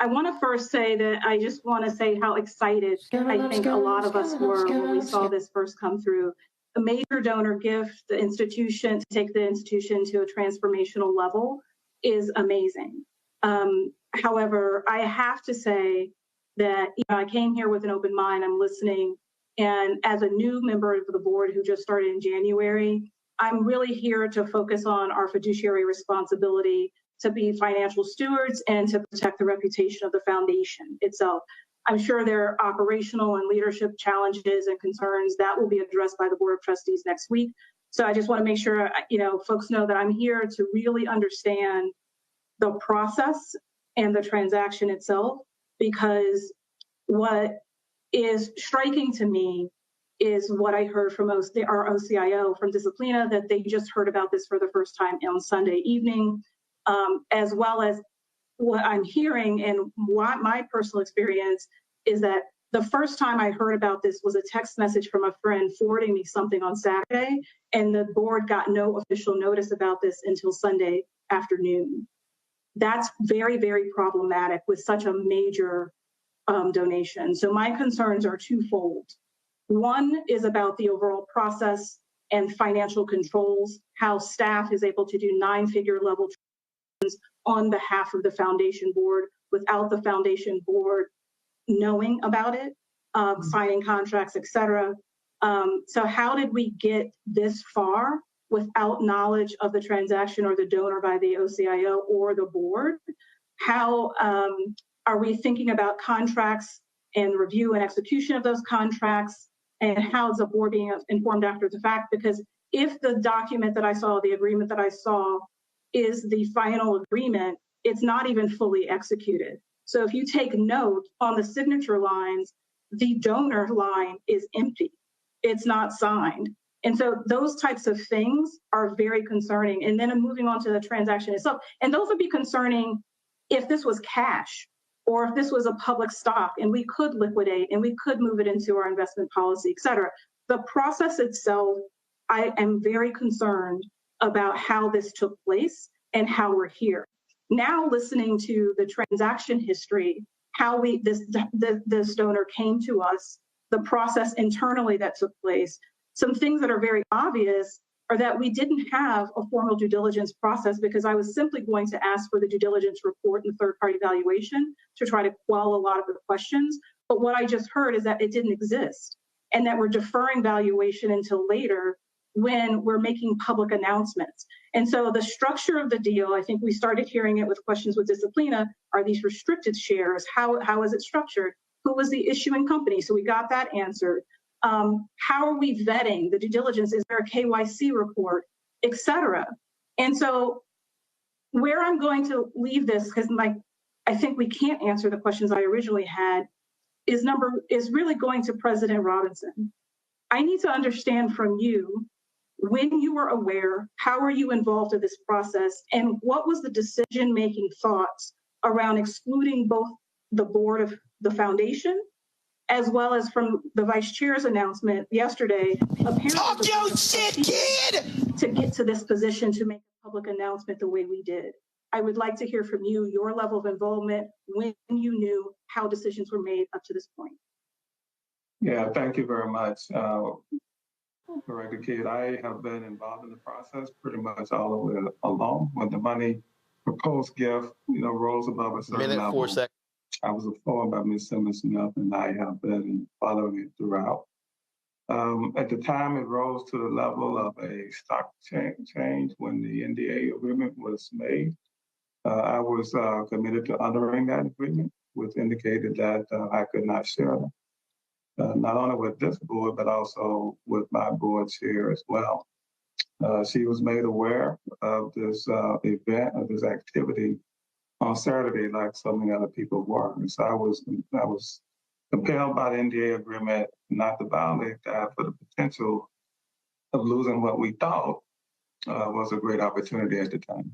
I want to first say that I just want to say how excited I think a lot of us were when we saw this first come through. A major donor gift, the institution, to take the institution to a transformational level is amazing. However, I have to say that I came here with an open mind. I'm listening. And as a new member of the board who just started in January, I'm really here to focus on our fiduciary responsibility to be financial stewards and to protect the reputation of the foundation itself. I'm sure there are operational and leadership challenges and concerns that will be addressed by the Board of Trustees next week. So I just want to make sure, folks know that I'm here to really understand the process and the transaction itself, because what is striking to me is what I heard from our OCIO from Disciplina, that they just heard about this for the first time on Sunday evening, as well as what I'm hearing and what my personal experience is that the first time I heard about this was a text message from a friend forwarding me something on Saturday, and the board got no official notice about this until Sunday afternoon. That's very, very problematic with such a major donation. So my concerns are twofold. One is about the overall process and financial controls, how staff is able to do 9-figure level on behalf of the foundation board without the foundation board knowing about it, signing contracts, et cetera. So how did we get this far without knowledge of the transaction or the donor by the OCIO or the board? How are we thinking about contracts and review and execution of those contracts? And how is the board being informed after the fact? Because if the document that I saw, the agreement that I saw, is the final agreement, it's not even fully executed. So if you take note on the signature lines, the donor line is empty. It's not signed. And so those types of things are very concerning. And then moving on to the transaction itself, and those would be concerning if this was cash or if this was a public stock and we could liquidate and we could move it into our investment policy, et cetera. The process itself, I am very concerned about how this took place and how we're here. Now listening to the transaction history, how this donor came to us, the process internally that took place, some things that are very obvious are that we didn't have a formal due diligence process because I was simply going to ask for the due diligence report and third-party evaluation to try to quell a lot of the questions. But what I just heard is that it didn't exist and that we're deferring valuation until later when we're making public announcements. And so the structure of the deal, I think we started hearing it with questions with Disciplina, are these restricted shares? How is it structured? Who was the issuing company? So we got that answered. How are we vetting the due diligence? Is there a KYC report, et cetera? And so where I'm going to leave this, because I think we can't answer the questions I originally had, is really going to President Robinson. I need to understand from you, when you were aware, how are you involved in this process, and what was the decision-making thoughts around excluding both the board of the foundation as well as from the vice chair's announcement yesterday, apparently talk your shit, kid! To get to this position to make a public announcement the way we did. I would like to hear from you, your level of involvement, when you knew how decisions were made up to this point. Yeah, thank you very much. Director Kidd, I have been involved in the process pretty much all the way along. When the money proposed gift, rose above a certain level. 4 seconds. I was informed by Ms. Simmons enough, and I have been following it throughout. At the time, it rose to the level of a stock change when the NDA agreement was made. I was committed to honoring that agreement, which indicated that I could not share them. Not only with this board, but also with my board chair as well. She was made aware of this event, of this activity on Saturday, like so many other people were. And so I was compelled by the NDA agreement not to violate that for the potential of losing what we thought was a great opportunity at the time.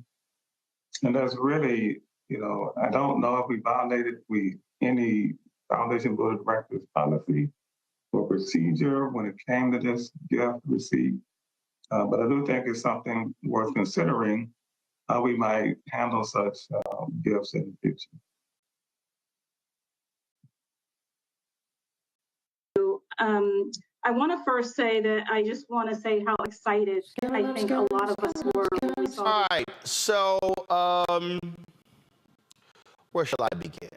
And that's really, I don't know if we violated any Foundation Board of Directors policy or procedure when it came to this gift receipt. But I do think it's something worth considering how we might handle such gifts in the future. I want to first say that I just want to say how excited I think a lot of us were when we saw. All right, so where shall I begin?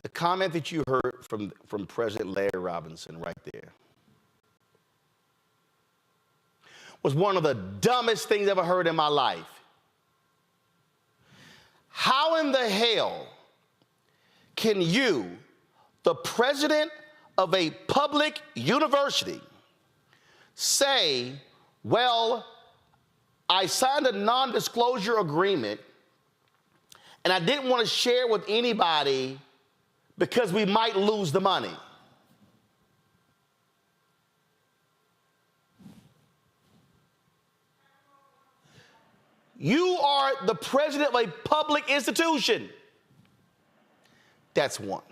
The comment that you heard from President Larry Robinson right there was one of the dumbest things I've ever heard in my life. How in the hell can you, the president of a public university, say, well, I signed a non-disclosure agreement and I didn't want to share with anybody because we might lose the money? You are the president of a public institution. That's one.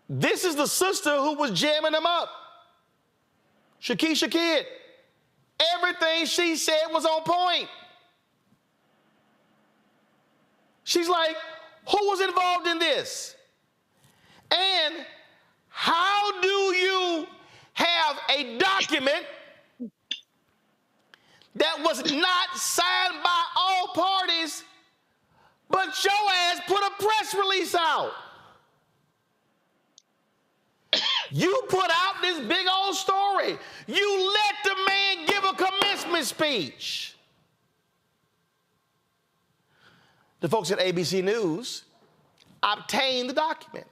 This is the sister who was jamming him up. Shakisha Kidd. Everything she said was on point. She's like, who was involved in this? And how do you have a document that was not signed by all parties, but your ass put a press release out? You put out this big old story. You let the man give a commencement speech. The folks at ABC News obtained the document.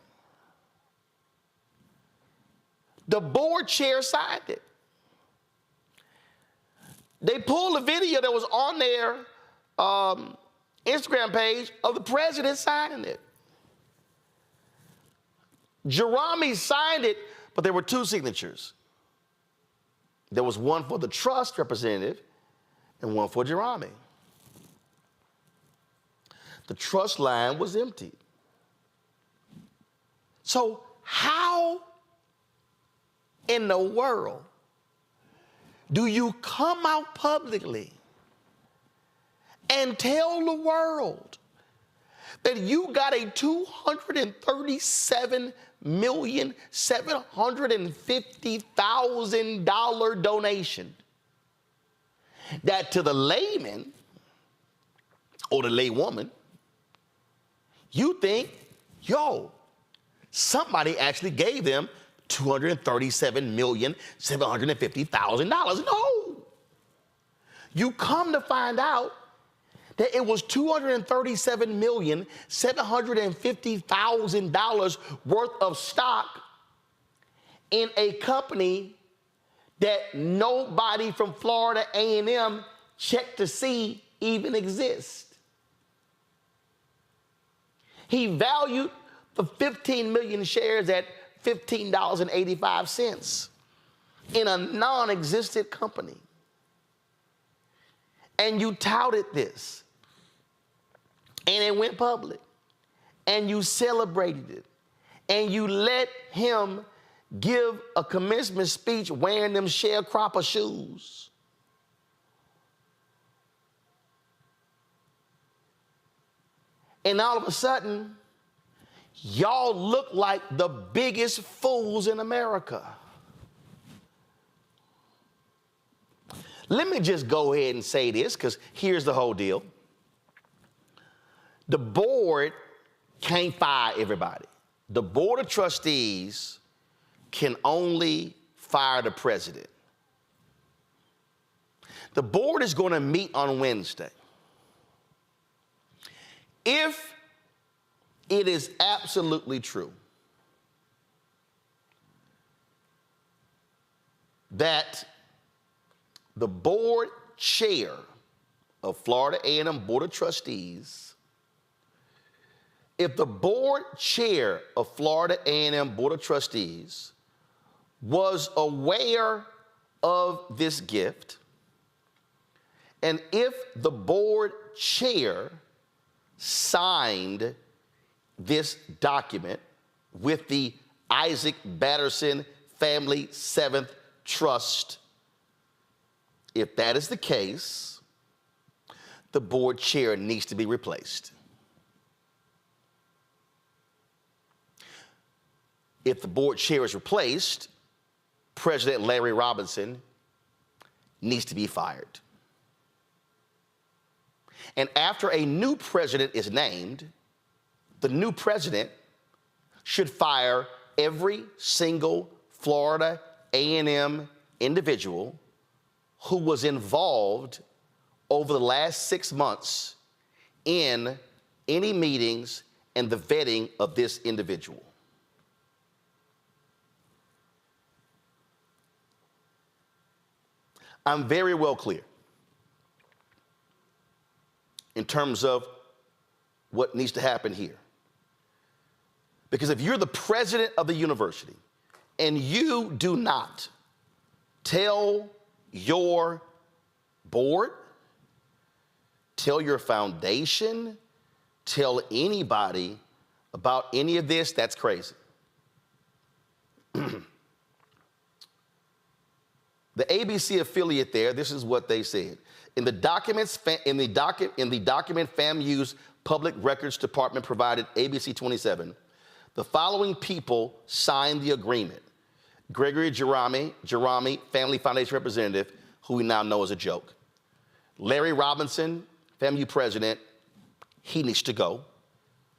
The board chair signed it. They pulled a video that was on their Instagram page of the president signing it. Jerami signed it, but there were two signatures. There was one for the trust representative and one for Jerami. The trust line was empty. So how in the world do you come out publicly and tell the world that you got a $237,750,000 donation that to the layman or the laywoman, you think, yo, somebody actually gave them $237,750,000. No. You come to find out that it was $237,750,000 worth of stock in a company that nobody from Florida A&M checked to see even exists. He valued the 15 million shares at $15.85 in a non-existent company. And you touted this. And it went public. And you celebrated it. And you let him give a commencement speech wearing them sharecropper shoes. And all of a sudden, y'all look like the biggest fools in America. Let me just go ahead and say this, because here's the whole deal. The board can't fire everybody. The board of trustees can only fire the president. The board is going to meet on Wednesday. If it is absolutely true that the board chair of Florida A&M Board of Trustees, if the board chair of Florida A&M Board of Trustees was aware of this gift, and if the board chair signed this document with the Isaac Batterson Family 7th Trust, if that is the case, the board chair needs to be replaced. if the board chair is replaced, President Larry Robinson needs to be fired. And after a new president is named, the new president should fire every single Florida A&M individual who was involved over the last 6 months in any meetings and the vetting of this individual. I'm very well clear in terms of what needs to happen here. Because if you're the president of the university and you do not tell your board, tell your foundation, tell anybody about any of this, that's crazy. The ABC affiliate there, this is what they said. In the document FAMU's Public Records Department provided ABC 27, the following people signed the agreement. Gregory Jerami, Family Foundation representative, who we now know as a joke. Larry Robinson, FAMU president, he needs to go.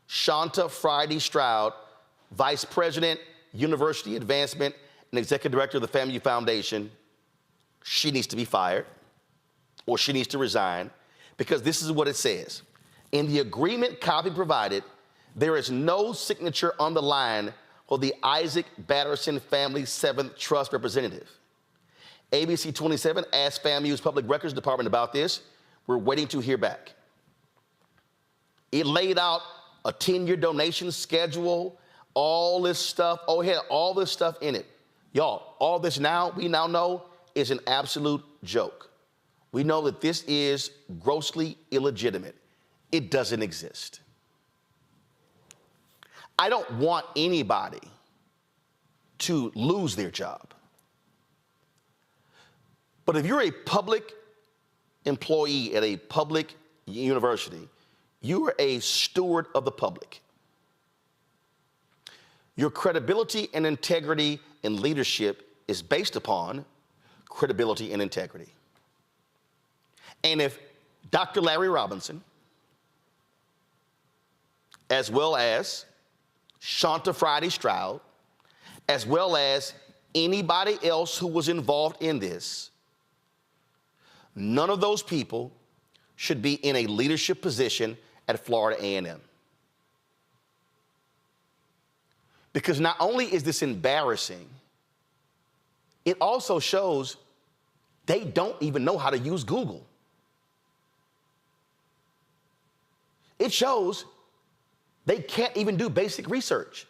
Shanta Friday Stroud, vice president, university advancement, and executive director of the FAMU Foundation, she needs to be fired, or she needs to resign, because this is what it says. In the agreement copy provided, there is no signature on the line for the Isaac Batterson Family 7th Trust representative. ABC 27 asked FAMU's Public Records Department about this. We're waiting to hear back. It laid out a 10-year donation schedule, all this stuff. Oh, it had all this stuff in it. Y'all, all this now, we now know, is an absolute joke. We know that this is grossly illegitimate. It doesn't exist. I don't want anybody to lose their job. But if you're a public employee at a public university, you are a steward of the public. Your credibility and integrity in leadership is based upon credibility and integrity. And if Dr. Larry Robinson, as well as Shanta Friday Stroud, as well as anybody else who was involved in this, none of those people should be in a leadership position at Florida A&M. Because not only is this embarrassing, it also shows they don't even know how to use Google. It shows they can't even do basic research.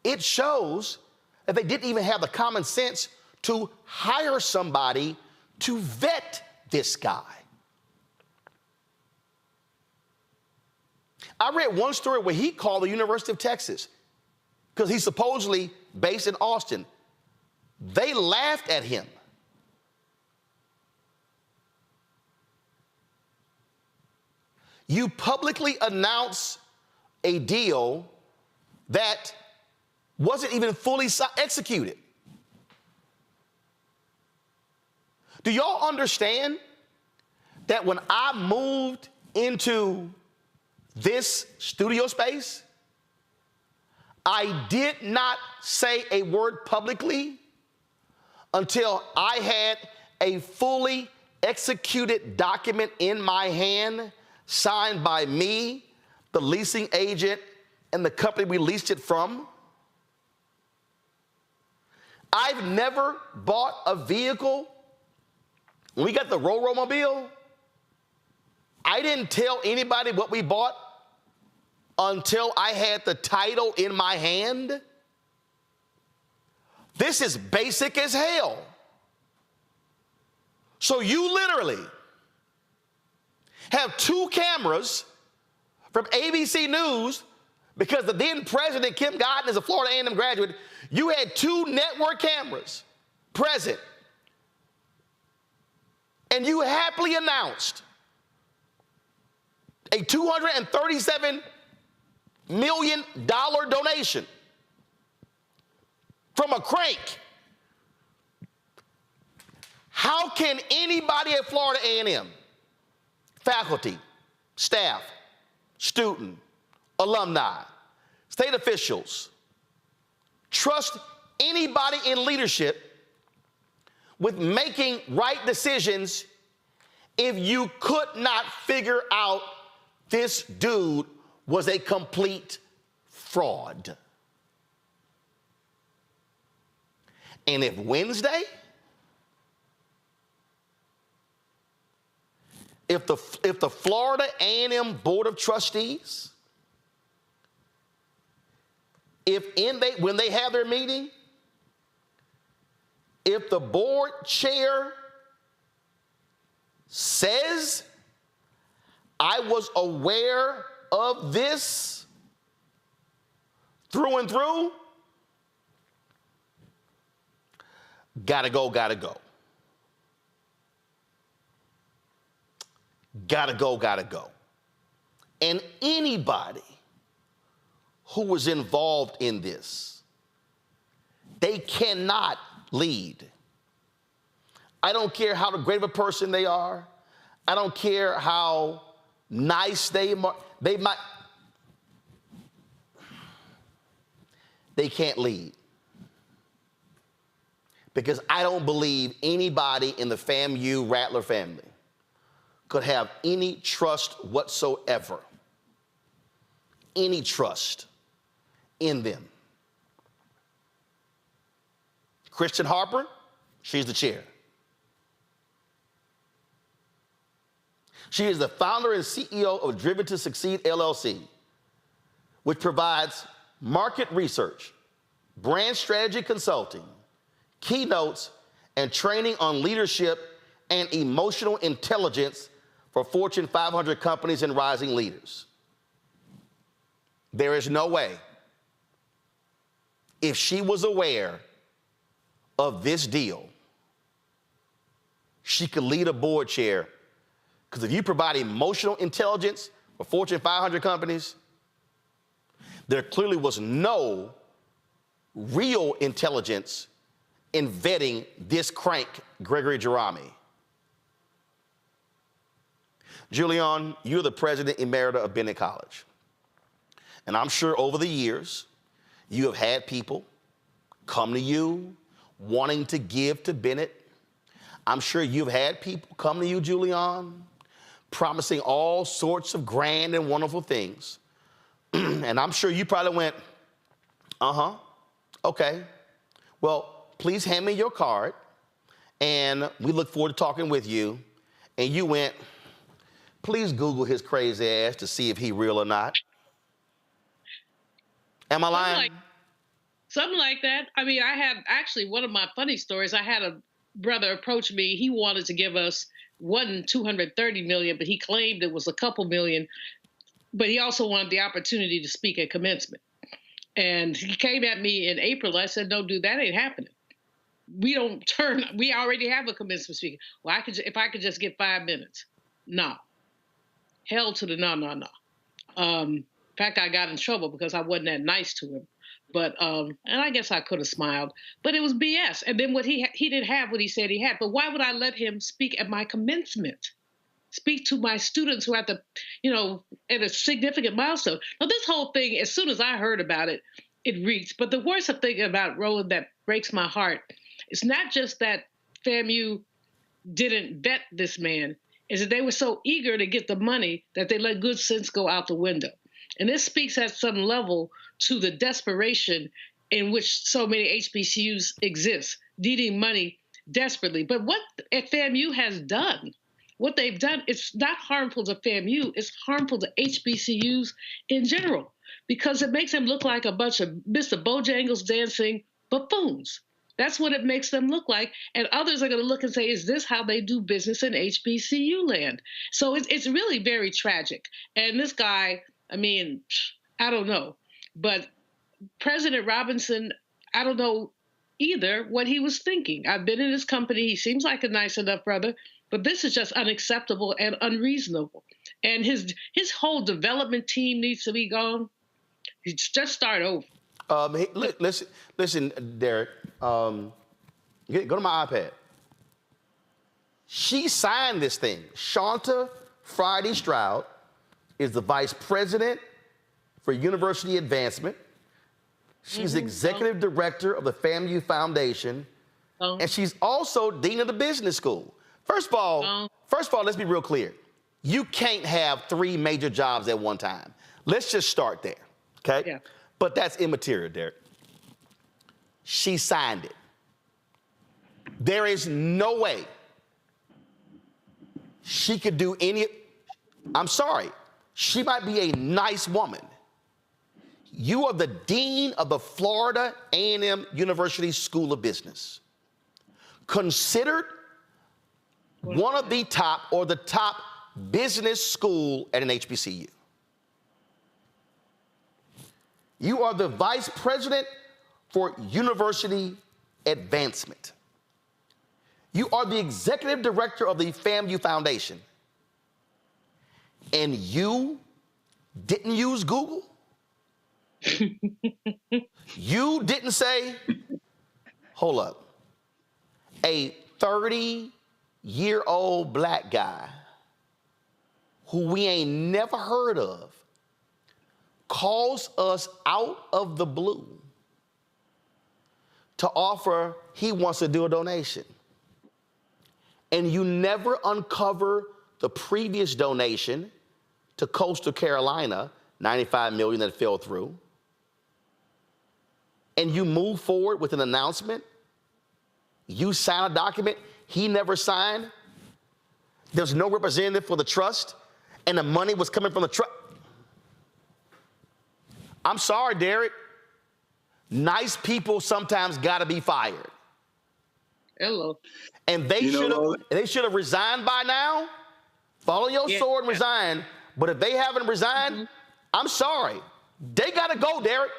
It shows that they didn't even have the common sense to hire somebody to vet this guy. I read one story where he called the University of Texas because he's supposedly based in Austin. They laughed at him. You publicly announce a deal that wasn't even fully executed. Do y'all understand that when I moved into this studio space, I did not say a word publicly until I had a fully executed document in my hand, signed by me, the leasing agent, and the company we leased it from? I've never bought a vehicle. When we got the Mobile, I didn't tell anybody what we bought until I had the title in my hand. This is basic as hell. So you literally have two cameras from ABC News, because the then president, Kim Godden, is a Florida A&M graduate. You had two network cameras present, and you happily announced a $237 million donation from a crank. How can anybody at Florida A&M, faculty, staff, student, alumni, state officials, trust anybody in leadership with making right decisions if you could not figure out this dude was a complete fraud? And if Wednesday, if the Florida A&M Board of Trustees, when they have their meeting, if the board chair says, I was aware of this through and through, gotta go, gotta go. Gotta go, gotta go. And anybody who was involved in this, they cannot lead. I don't care how great of a person they are. I don't care how nice they might. They can't lead. Because I don't believe anybody in the FAMU Rattler family could have any trust whatsoever, any trust in them. Kristen Harper, she's the chair. She is the founder and CEO of Driven to Succeed, LLC, which provides market research, brand strategy consulting, keynotes, and training on leadership and emotional intelligence for Fortune 500 companies and rising leaders. There is no way, if she was aware of this deal, she could lead a board chair. Because if you provide emotional intelligence for Fortune 500 companies, there clearly was no real intelligence in vetting this crank, Gregory Jerami. Julian, you're the president emerita of Bennett College. And I'm sure over the years, you have had people come to you wanting to give to Bennett. I'm sure you've had people come to you, Julian, promising all sorts of grand and wonderful things. And I'm sure you probably went, okay. Well, please hand me your card, and we look forward to talking with you. And you went, please Google his crazy ass to see if he real or not. Am I lying? Something like that. I mean, I had actually one of my funny stories. I had a brother approach me. He wanted to give us $230 million, but he claimed it was a couple million. But he also wanted the opportunity to speak at commencement. And he came at me in April. I said, no, dude, that ain't happening. We already have a commencement speaker. Well, if I could just get 5 minutes. No. Hell to the no. In fact, I got in trouble because I wasn't that nice to him. But, and I guess I could have smiled, but it was BS. And then he didn't have what he said he had. But why would I let him speak at my commencement? Speak to my students who are at at a significant milestone. Now, this whole thing, as soon as I heard about it, it reeked. But the worst thing about Roland that breaks my heart is not just that FAMU didn't vet this man, is that they were so eager to get the money that they let good sense go out the window. And this speaks at some level to the desperation in which so many HBCUs exist, needing money desperately. But what FAMU has done, what they've done, it's not harmful to FAMU, it's harmful to HBCUs in general, because it makes them look like a bunch of Mr. Bojangles dancing buffoons. That's what it makes them look like. And others are going to look and say, is this how they do business in HBCU land? So it's really very tragic. And this guy, I mean, I don't know. But President Robinson, I don't know either what he was thinking. I've been in his company. He seems like a nice enough brother. But this is just unacceptable and unreasonable. And his whole development team needs to be gone. Just start over. Listen, Derek. Go to my iPad. She signed this thing. Shanta Friday Stroud is the vice president for university advancement. She's executive director of the FAMU Foundation, and she's also dean of the business school. First of all, let's be real clear. You can't have 3 major jobs at one time. Let's just start there, okay? Yeah. But that's immaterial, Derek. She signed it. There is no way she could do any. I'm sorry. She might be a nice woman. You are the dean of the Florida A&M University School of Business, considered one of the top or the top business school at an HBCU. You are the vice president for university advancement. You are the executive director of the FAMU Foundation. And you didn't use Google? You didn't say, hold up, a 30-year-old black guy who we ain't never heard of calls us out of the blue to offer he wants to do a donation. And you never uncover the previous donation to Coastal Carolina, $95 million that fell through. And you move forward with an announcement. You sign a document he never signed. There's no representative for the trust, and the money was coming from the trust. I'm sorry, Derek. Nice people sometimes got to be fired. Hello. And they should have resigned by now. Follow your sword and resign. But if they haven't resigned, I'm sorry. They got to go, Derek.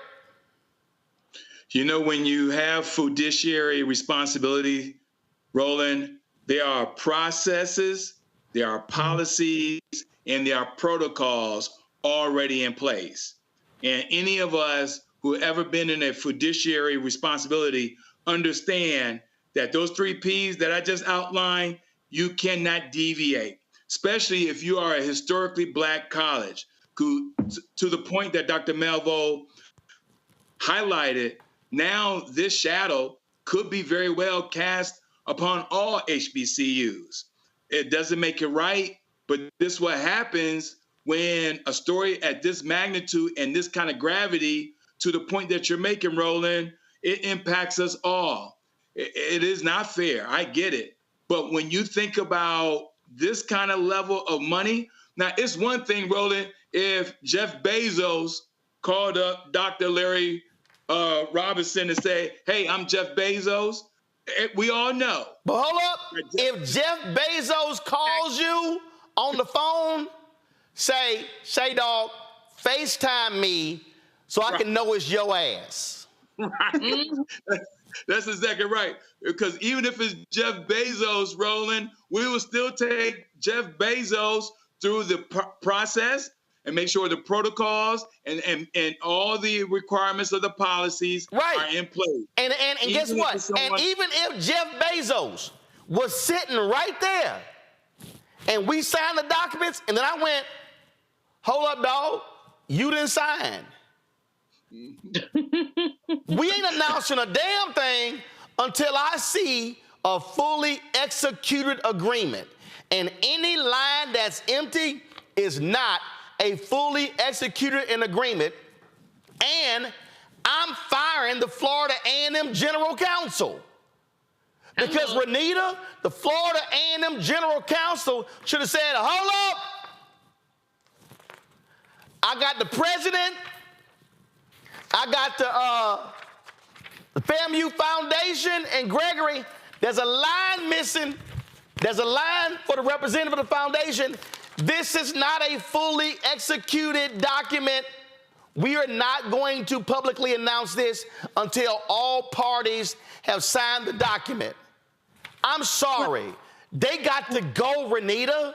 You know, when you have fiduciary responsibility, Roland, there are processes, there are policies, and there are protocols already in place. And any of us who have ever been in a fiduciary responsibility understand that those 3 Ps that I just outlined, you cannot deviate, especially if you are a historically black college, who, to the point that Dr. Malveaux highlighted, now this shadow could be very well cast upon all HBCUs. It doesn't make it right, but this is what happens when a story at this magnitude and this kind of gravity, to the point that you're making, Roland, it impacts us all. It is not fair. I get it. But when you think about this kind of level of money, now it's one thing, Roland, if Jeff Bezos called up Dr. Larry Robinson and say, hey, I'm Jeff Bezos, we all know. But hold up, if Jeff Bezos calls you on the phone, say, dog, FaceTime me so I can know it's your ass. That's exactly right. Because even if it's Jeff Bezos, Roland, we will still take Jeff Bezos through the process and make sure the protocols and all the requirements of the policies are in place. And guess what? And even if Jeff Bezos was sitting right there and we signed the documents and then I went, hold up, dog, you didn't sign. We ain't announcing a damn thing until I see a fully executed agreement. And any line that's empty is not a fully executed agreement. And I'm firing the Florida A&M General Counsel. Because Renita, the Florida A&M General Counsel, should have said, hold up. I got the president. I got the FAMU Foundation and Gregory. There's a line missing. There's a line for the representative of the foundation. This is not a fully executed document. We are not going to publicly announce this until all parties have signed the document. I'm sorry. They got to go, Renita.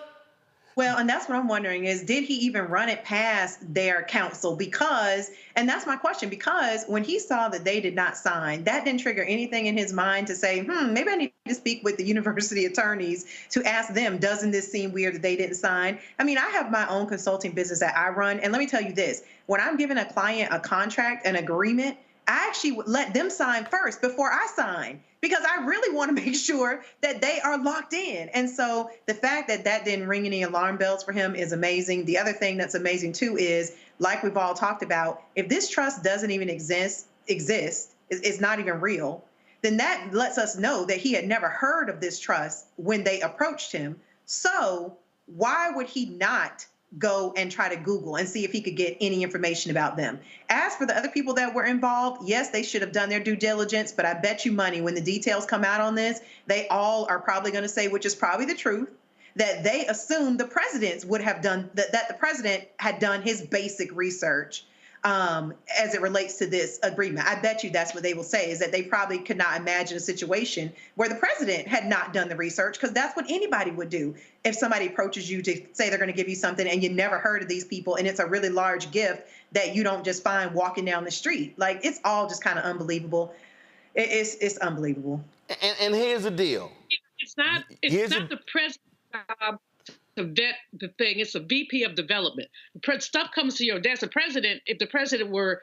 Well, and that's what I'm wondering is, did he even run it past their counsel? Because, and that's my question, because when he saw that they did not sign, that didn't trigger anything in his mind to say, maybe I need to speak with the university attorneys to ask them, doesn't this seem weird that they didn't sign? I mean, I have my own consulting business that I run. And let me tell you this, when I'm giving a client a contract, an agreement, I actually would let them sign first before I sign, because I really want to make sure that they are locked in. And so the fact that that didn't ring any alarm bells for him is amazing. The other thing that's amazing too is, like we've all talked about, if this trust doesn't even exist, it's not even real, then that lets us know that he had never heard of this trust when they approached him. So why would he not go and try to Google and see if he could get any information about them? As for the other people that were involved, yes, they should have done their due diligence, but I bet you money when the details come out on this, they all are probably going to say, which is probably the truth, that they assumed the presidents would have done, that the president had done his basic research as it relates to this agreement. I bet you that's what they will say, is that they probably could not imagine a situation where the president had not done the research, because that's what anybody would do. If somebody approaches you to say they're going to give you something and you never heard of these people, and it's a really large gift that you don't just find walking down the street, like, it's all just kind of unbelievable. It's unbelievable. And here's the deal. It's not the president's job to vet the thing. It's a VP of development. Stuff comes to your desk. The president, if the president were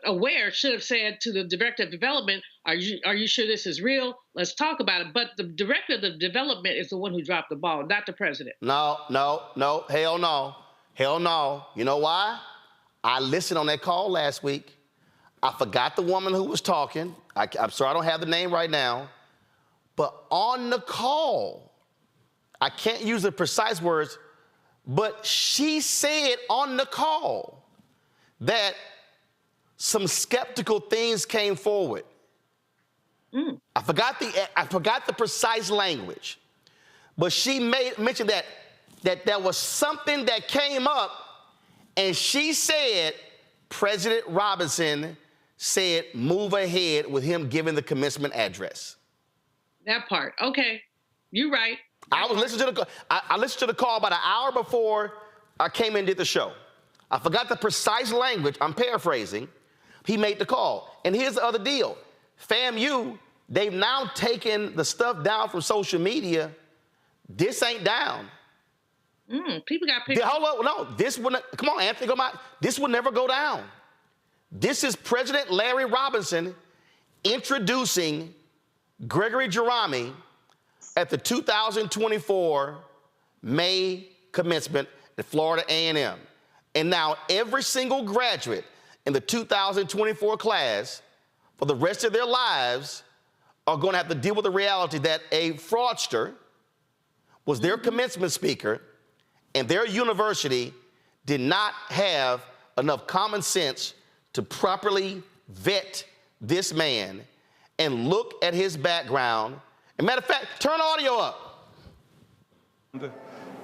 aware, should have said to the director of development, are you sure this is real? Let's talk about it. But the director of the development is the one who dropped the ball, not the president. No, hell no. You know why? I listened on that call last week. I forgot the woman who was talking. I'm sorry I don't have the name right now. But on the call, I can't use the precise words, but she said on the call that some skeptical things came forward. I forgot the precise language, but she mentioned that there was something that came up, and she said President Robinson said move ahead with him giving the commencement address. That part, okay, you're right. I was listening to the I listened to the call about an hour before I came in and did the show. I forgot the precise language. I'm paraphrasing. He made the call. And here's the other deal. FAMU, they've now taken the stuff down from social media. This ain't down. People got pictures. Hold on, no. This will come on, Anthony, come out. This will never go down. This is President Larry Robinson introducing Gregory Jerami at the 2024 May commencement at Florida A&M. And now every single graduate in the 2024 class for the rest of their lives are going to have to deal with the reality that a fraudster was their commencement speaker, and their university did not have enough common sense to properly vet this man and look at his background. As a matter of fact, turn audio up.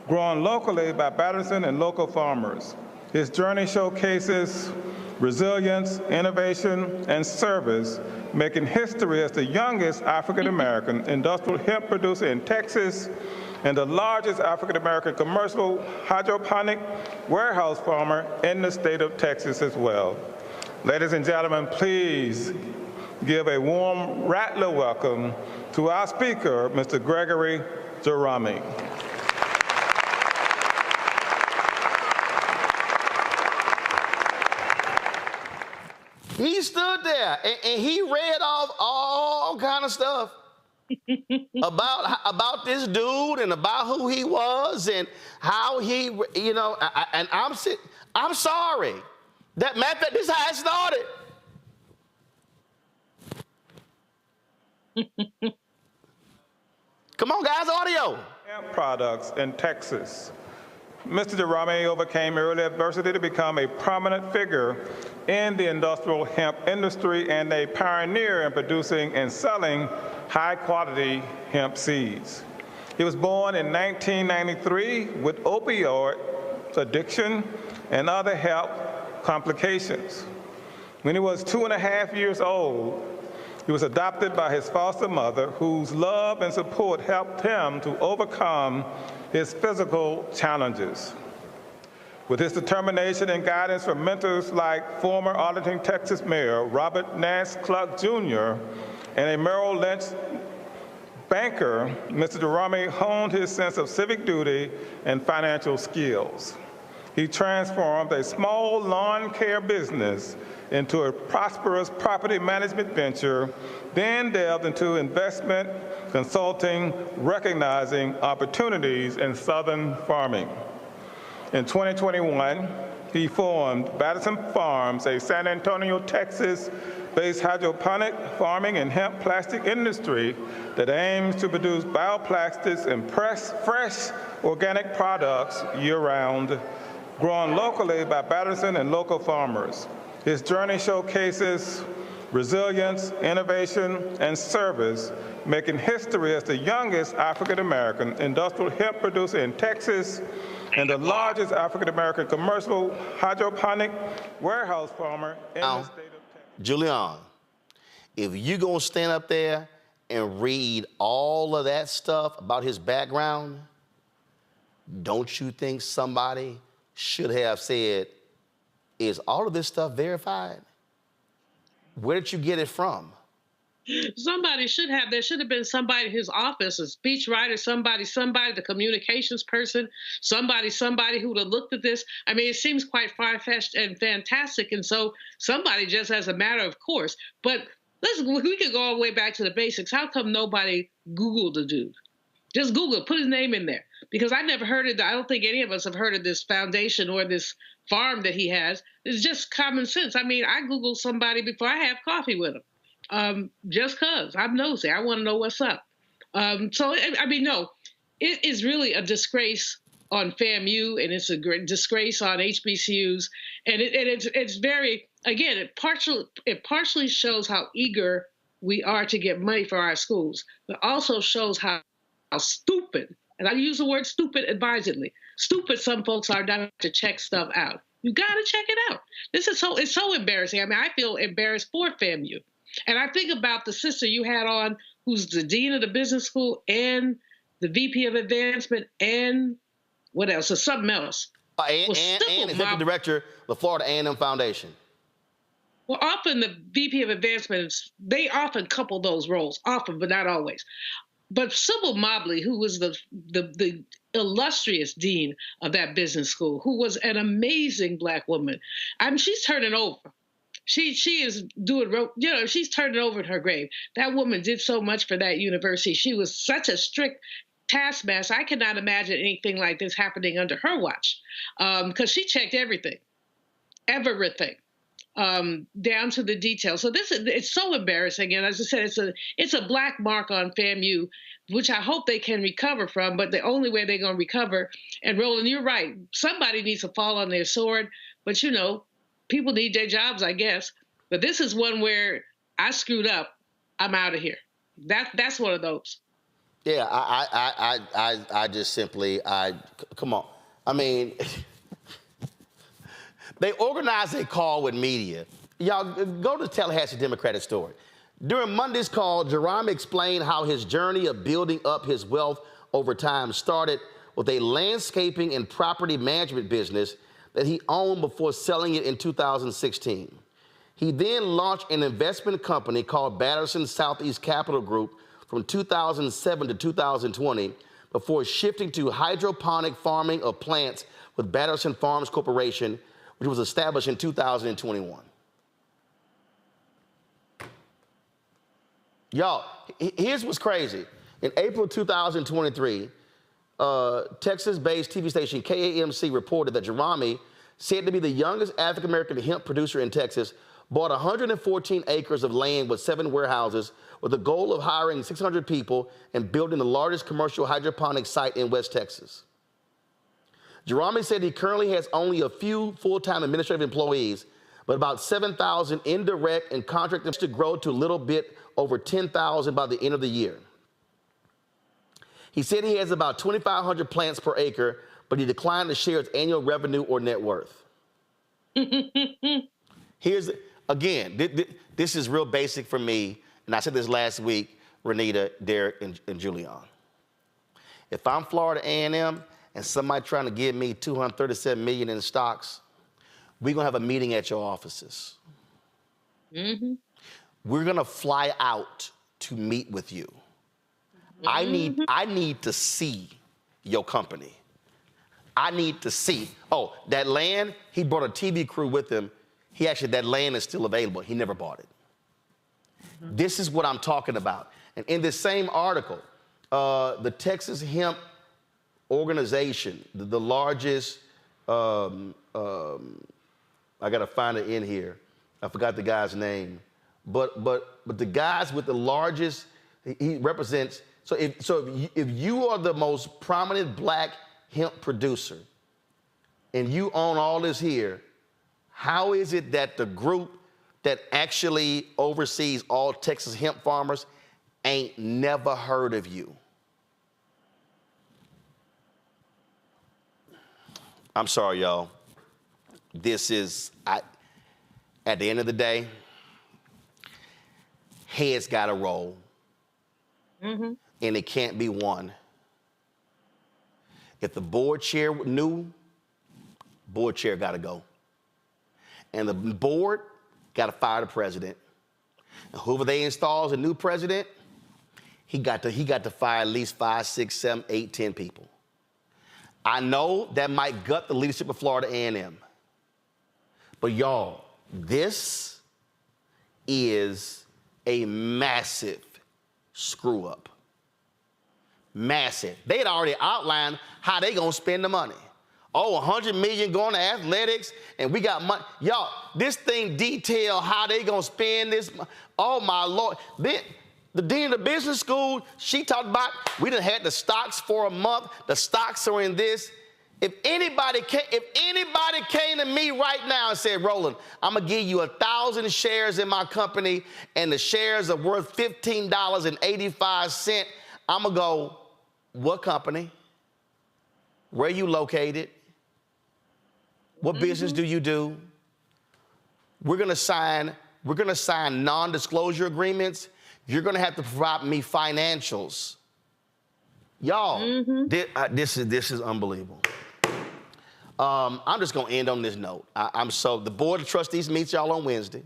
Grown locally by Patterson and local farmers. His journey showcases resilience, innovation, and service, making history as the youngest African-American industrial hemp producer in Texas and the largest African-American commercial hydroponic warehouse farmer in the state of Texas as well. Ladies and gentlemen, please give a warm Rattler welcome to our speaker, Mr. Gregory Jerami. He stood there and he read off all kind of stuff about this dude and about who he was and how he, you know, and I'm sorry. That matter of fact, this is how it started. Come on, guys, audio. Hemp products in Texas. Mr. Jerami overcame early adversity to become a prominent figure in the industrial hemp industry and a pioneer in producing and selling high-quality hemp seeds. He was born in 1993 with opioid addiction and other health complications. When he was 2.5 years old, he was adopted by his foster mother, whose love and support helped him to overcome his physical challenges. With his determination and guidance from mentors like former Arlington, Texas Mayor Robert Nance Cluck Jr. and a Merrill Lynch banker, Mr. Jerome honed his sense of civic duty and financial skills. He transformed a small lawn care business into a prosperous property management venture, then delved into investment, consulting, recognizing opportunities in southern farming. In 2021, he formed Batterson Farms, a San Antonio, Texas-based hydroponic farming and hemp plastic industry that aims to produce bioplastics and fresh organic products year-round, grown locally by Batterson and local farmers. His journey showcases resilience, innovation, and service, making history as the youngest African-American industrial hemp producer in Texas and the largest African-American commercial hydroponic warehouse farmer in the state of Texas. Julian, if you're going to stand up there and read all of that stuff about his background, don't you think somebody should have said, is all of this stuff verified? Where did you get it from? Somebody should have. There should have been somebody in his office, a speechwriter, somebody, the communications person, somebody who would have looked at this. I mean, it seems quite far-fetched and fantastic, and so somebody just as a matter of course. But we could go all the way back to the basics. How come nobody Googled the dude? Just Google it, put his name in there. Because I never heard of I don't think any of us have heard of this foundation or this farm that he has. It's just common sense. I mean, I Google somebody before I have coffee with him. Just because I'm nosy. I want to know what's up. So, I mean, no, it is really a disgrace on FAMU, and it's a great disgrace on HBCUs. And it's very, again, it partially shows how eager we are to get money for our schools, but also shows how stupid, and I use the word stupid advisedly, stupid some folks are not to check stuff out. You got to check it out. It's so embarrassing. I mean, I feel embarrassed for FAMU. And I think about the sister you had on, who's the dean of the business school and the VP of advancement and what else? Or something else. And executive director of the Florida A&M Foundation. Well, often the VP of advancement, they often couple those roles, often, but not always. But Sybil Mobley, who was the illustrious dean of that business school, who was an amazing Black woman, I mean, she's turning over. She is doing, she's turning over in her grave. That woman did so much for that university. She was such a strict taskmaster. I cannot imagine anything like this happening under her watch, because she checked everything, down to the details. So it's so embarrassing. And as I said, it's a black mark on FAMU, which I hope they can recover from. But the only way they're going to recover, and Roland, you're right, somebody needs to fall on their sword. But people need their jobs, I guess. But this is one where I screwed up. I'm out of here. That's one of those. Yeah, I just simply, come on. I mean, they organized a call with media. Y'all, go to the Tallahassee Democratic story. During Monday's call, Jerome explained how his journey of building up his wealth over time started with a landscaping and property management business that he owned before selling it in 2016. He then launched an investment company called Batterson Southeast Capital Group from 2007 to 2020 before shifting to hydroponic farming of plants with Batterson Farms Corporation, which was established in 2021. Y'all, here's what's crazy. In April 2023, Texas-based TV station KAMC reported that Jerome, said to be the youngest African-American hemp producer in Texas, bought 114 acres of land with 7 warehouses with the goal of hiring 600 people and building the largest commercial hydroponic site in West Texas. Jerome said he currently has only a few full-time administrative employees, but about 7,000 indirect and contractors to grow to a little bit over 10,000 by the end of the year. He said he has about 2,500 plants per acre, but he declined to share its annual revenue or net worth. Here's, again, this is real basic for me, and I said this last week, Renita, Derek, and Julian. if I'm Florida A&M and somebody trying to give me $237 million in stocks, we're gonna have a meeting at your offices. Mm-hmm. We're gonna fly out to meet with you. Mm-hmm. I need to see your company. I need to see. Oh, that land, he brought a TV crew with him. That land is still available. He never bought it. Mm-hmm. This is what I'm talking about. And in this same article, the Texas Hemp Organization, the largest, I gotta find it in here. I forgot the guy's name. But the guys with the largest, he represents, so if you are the most prominent black hemp producer and you own all this here, how is it that the group that actually oversees all Texas hemp farmers ain't never heard of you? I'm sorry, y'all. This is, at the end of the day, heads gotta roll. Mm-hmm. And it can't be one. If the board chair knew, board chair gotta go. And the board gotta fire the president. And whoever they install as a new president, he got to fire at least 5, 6, 7, 8, 10 people. I know that might gut the leadership of Florida A&M. But y'all, this is a massive screw up. Massive. They had already outlined how they gonna spend the money. Oh, $100 million going to athletics, and we got money. Y'all, this thing detail how they gonna spend this. Oh my Lord. Then the dean of the business school, she talked about, we done had the stocks for a month. The stocks are in this. If anybody came to me right now and said, Roland, I'm gonna give you 1,000 shares in my company and the shares are worth $15.85, I'm gonna go, what company? Where you located? What business do you do? We're gonna sign non-disclosure agreements. You're gonna have to provide me financials. Y'all, this is unbelievable. I'm just gonna end on this note. The board of trustees meets y'all on Wednesday.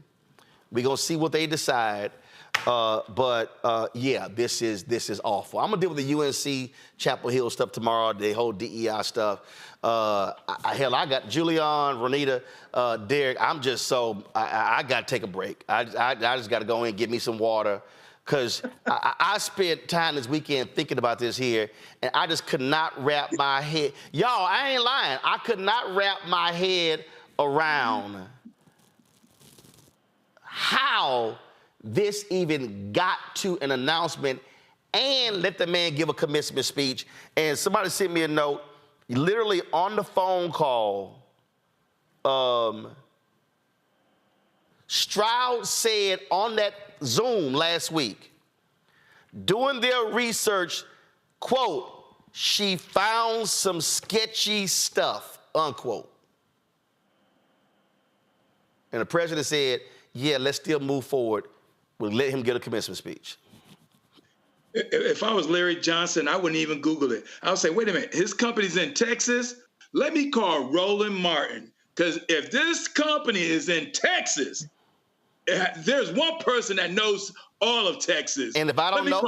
We're gonna see what they decide. Yeah, this is awful. I'm gonna deal with the UNC Chapel Hill stuff tomorrow, the whole DEI stuff. Hell, I got Julian, Ronita, Derek. I'm just I gotta take a break. I just gotta go in and get me some water. Because I spent time this weekend thinking about this here, and I just could not wrap my head. Y'all, I ain't lying. I could not wrap my head around how this even got to an announcement and let the man give a commencement speech. And somebody sent me a note, literally on the phone call, Stroud said on that Zoom last week, doing their research, quote, she found some sketchy stuff, unquote. And the president said, yeah, let's still move forward. We'll let him get a commencement speech. If I was Larry Johnson, I wouldn't even Google it. I would say, wait a minute, his company's in Texas? Let me call Roland Martin. Because if this company is in Texas, there's one person that knows all of Texas. And if I don't know,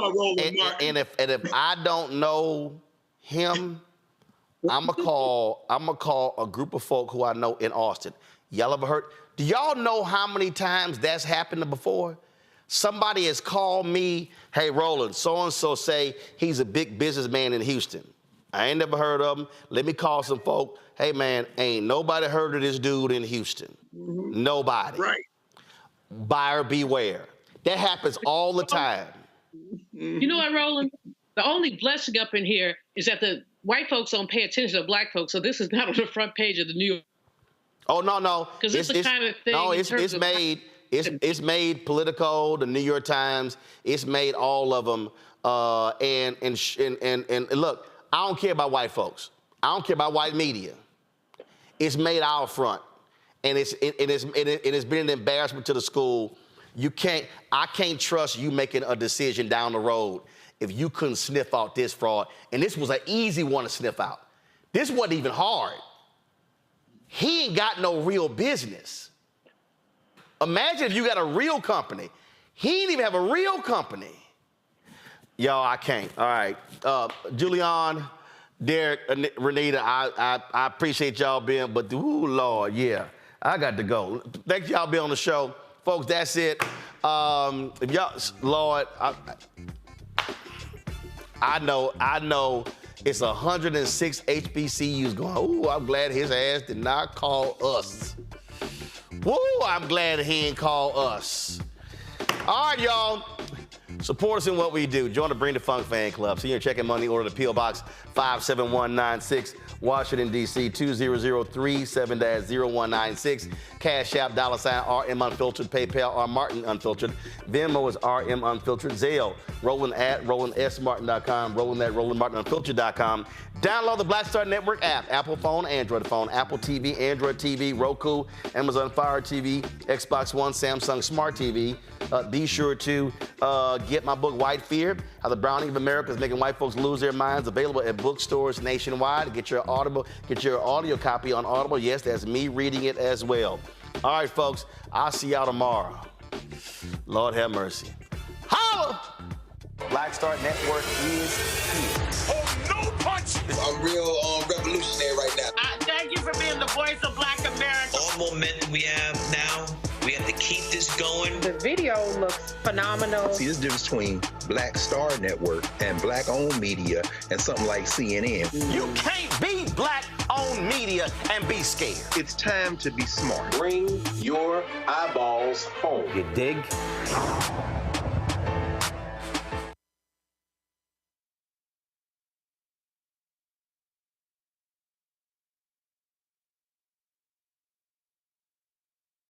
and if I don't know him, I'm gonna call a group of folk who I know in Austin. Y'all ever heard? Do y'all know how many times that's happened before? Somebody has called me, hey Roland, so-and-so say he's a big businessman in Houston. I ain't never heard of him. Let me call some folk. Hey man, ain't nobody heard of this dude in Houston. Mm-hmm. Nobody. Right. Buyer beware. That happens all the time. You know what, Roland? The only blessing up in here is that the white folks don't pay attention to black folks, so this is not on the front page of the New York. Oh, no. Because it's the kind of thing. No, it's made Politico, the New York Times. It's made all of them. And look, I don't care about white folks. I don't care about white media. It's made our front. And it's been an embarrassment to the school. I can't trust you making a decision down the road if you couldn't sniff out this fraud. And this was an easy one to sniff out. This wasn't even hard. He ain't got no real business. Imagine if you got a real company. He didn't even have a real company. Y'all, I can't. All right. Julian, Derek, Renita, I appreciate y'all being, but ooh, Lord, yeah, I got to go. Thank y'all being on the show. Folks, that's it. If y'all, Lord, I know it's 106 HBCUs going, ooh, I'm glad his ass did not call us. Woo, I'm glad he didn't call us. All right, y'all. Support us in what we do. Join the Bring the Funk fan club. Senior check and money order to P.O. Box 57196, Washington, D.C. 20037-0196. Cash App, $RM Unfiltered. PayPal, R Martin Unfiltered. Venmo is RM Unfiltered. Zelle, Roland at RolandSMartin.com. Roland at RolandMartinUnfiltered.com. Download the Black Star Network app. Apple phone, Android phone, Apple TV, Android TV, Roku, Amazon Fire TV, Xbox One, Samsung Smart TV. Be sure to get my book, White Fear, How the Browning of America is Making White Folks Lose Their Minds, available at bookstores nationwide. Get your audio copy on Audible. Yes, that's me reading it as well. All right, folks, I'll see y'all tomorrow. Lord have mercy. Holla! Black Star Network is here. Oh, no punches! I'm real revolutionary right now. Thank you for being the voice of Black America. All momentum we have now, we have to keep this going. The video looks phenomenal. See, there's a difference between Black Star Network and black-owned media and something like CNN. You can't be black-owned media and be scared. It's time to be smart. Bring your eyeballs home. You dig?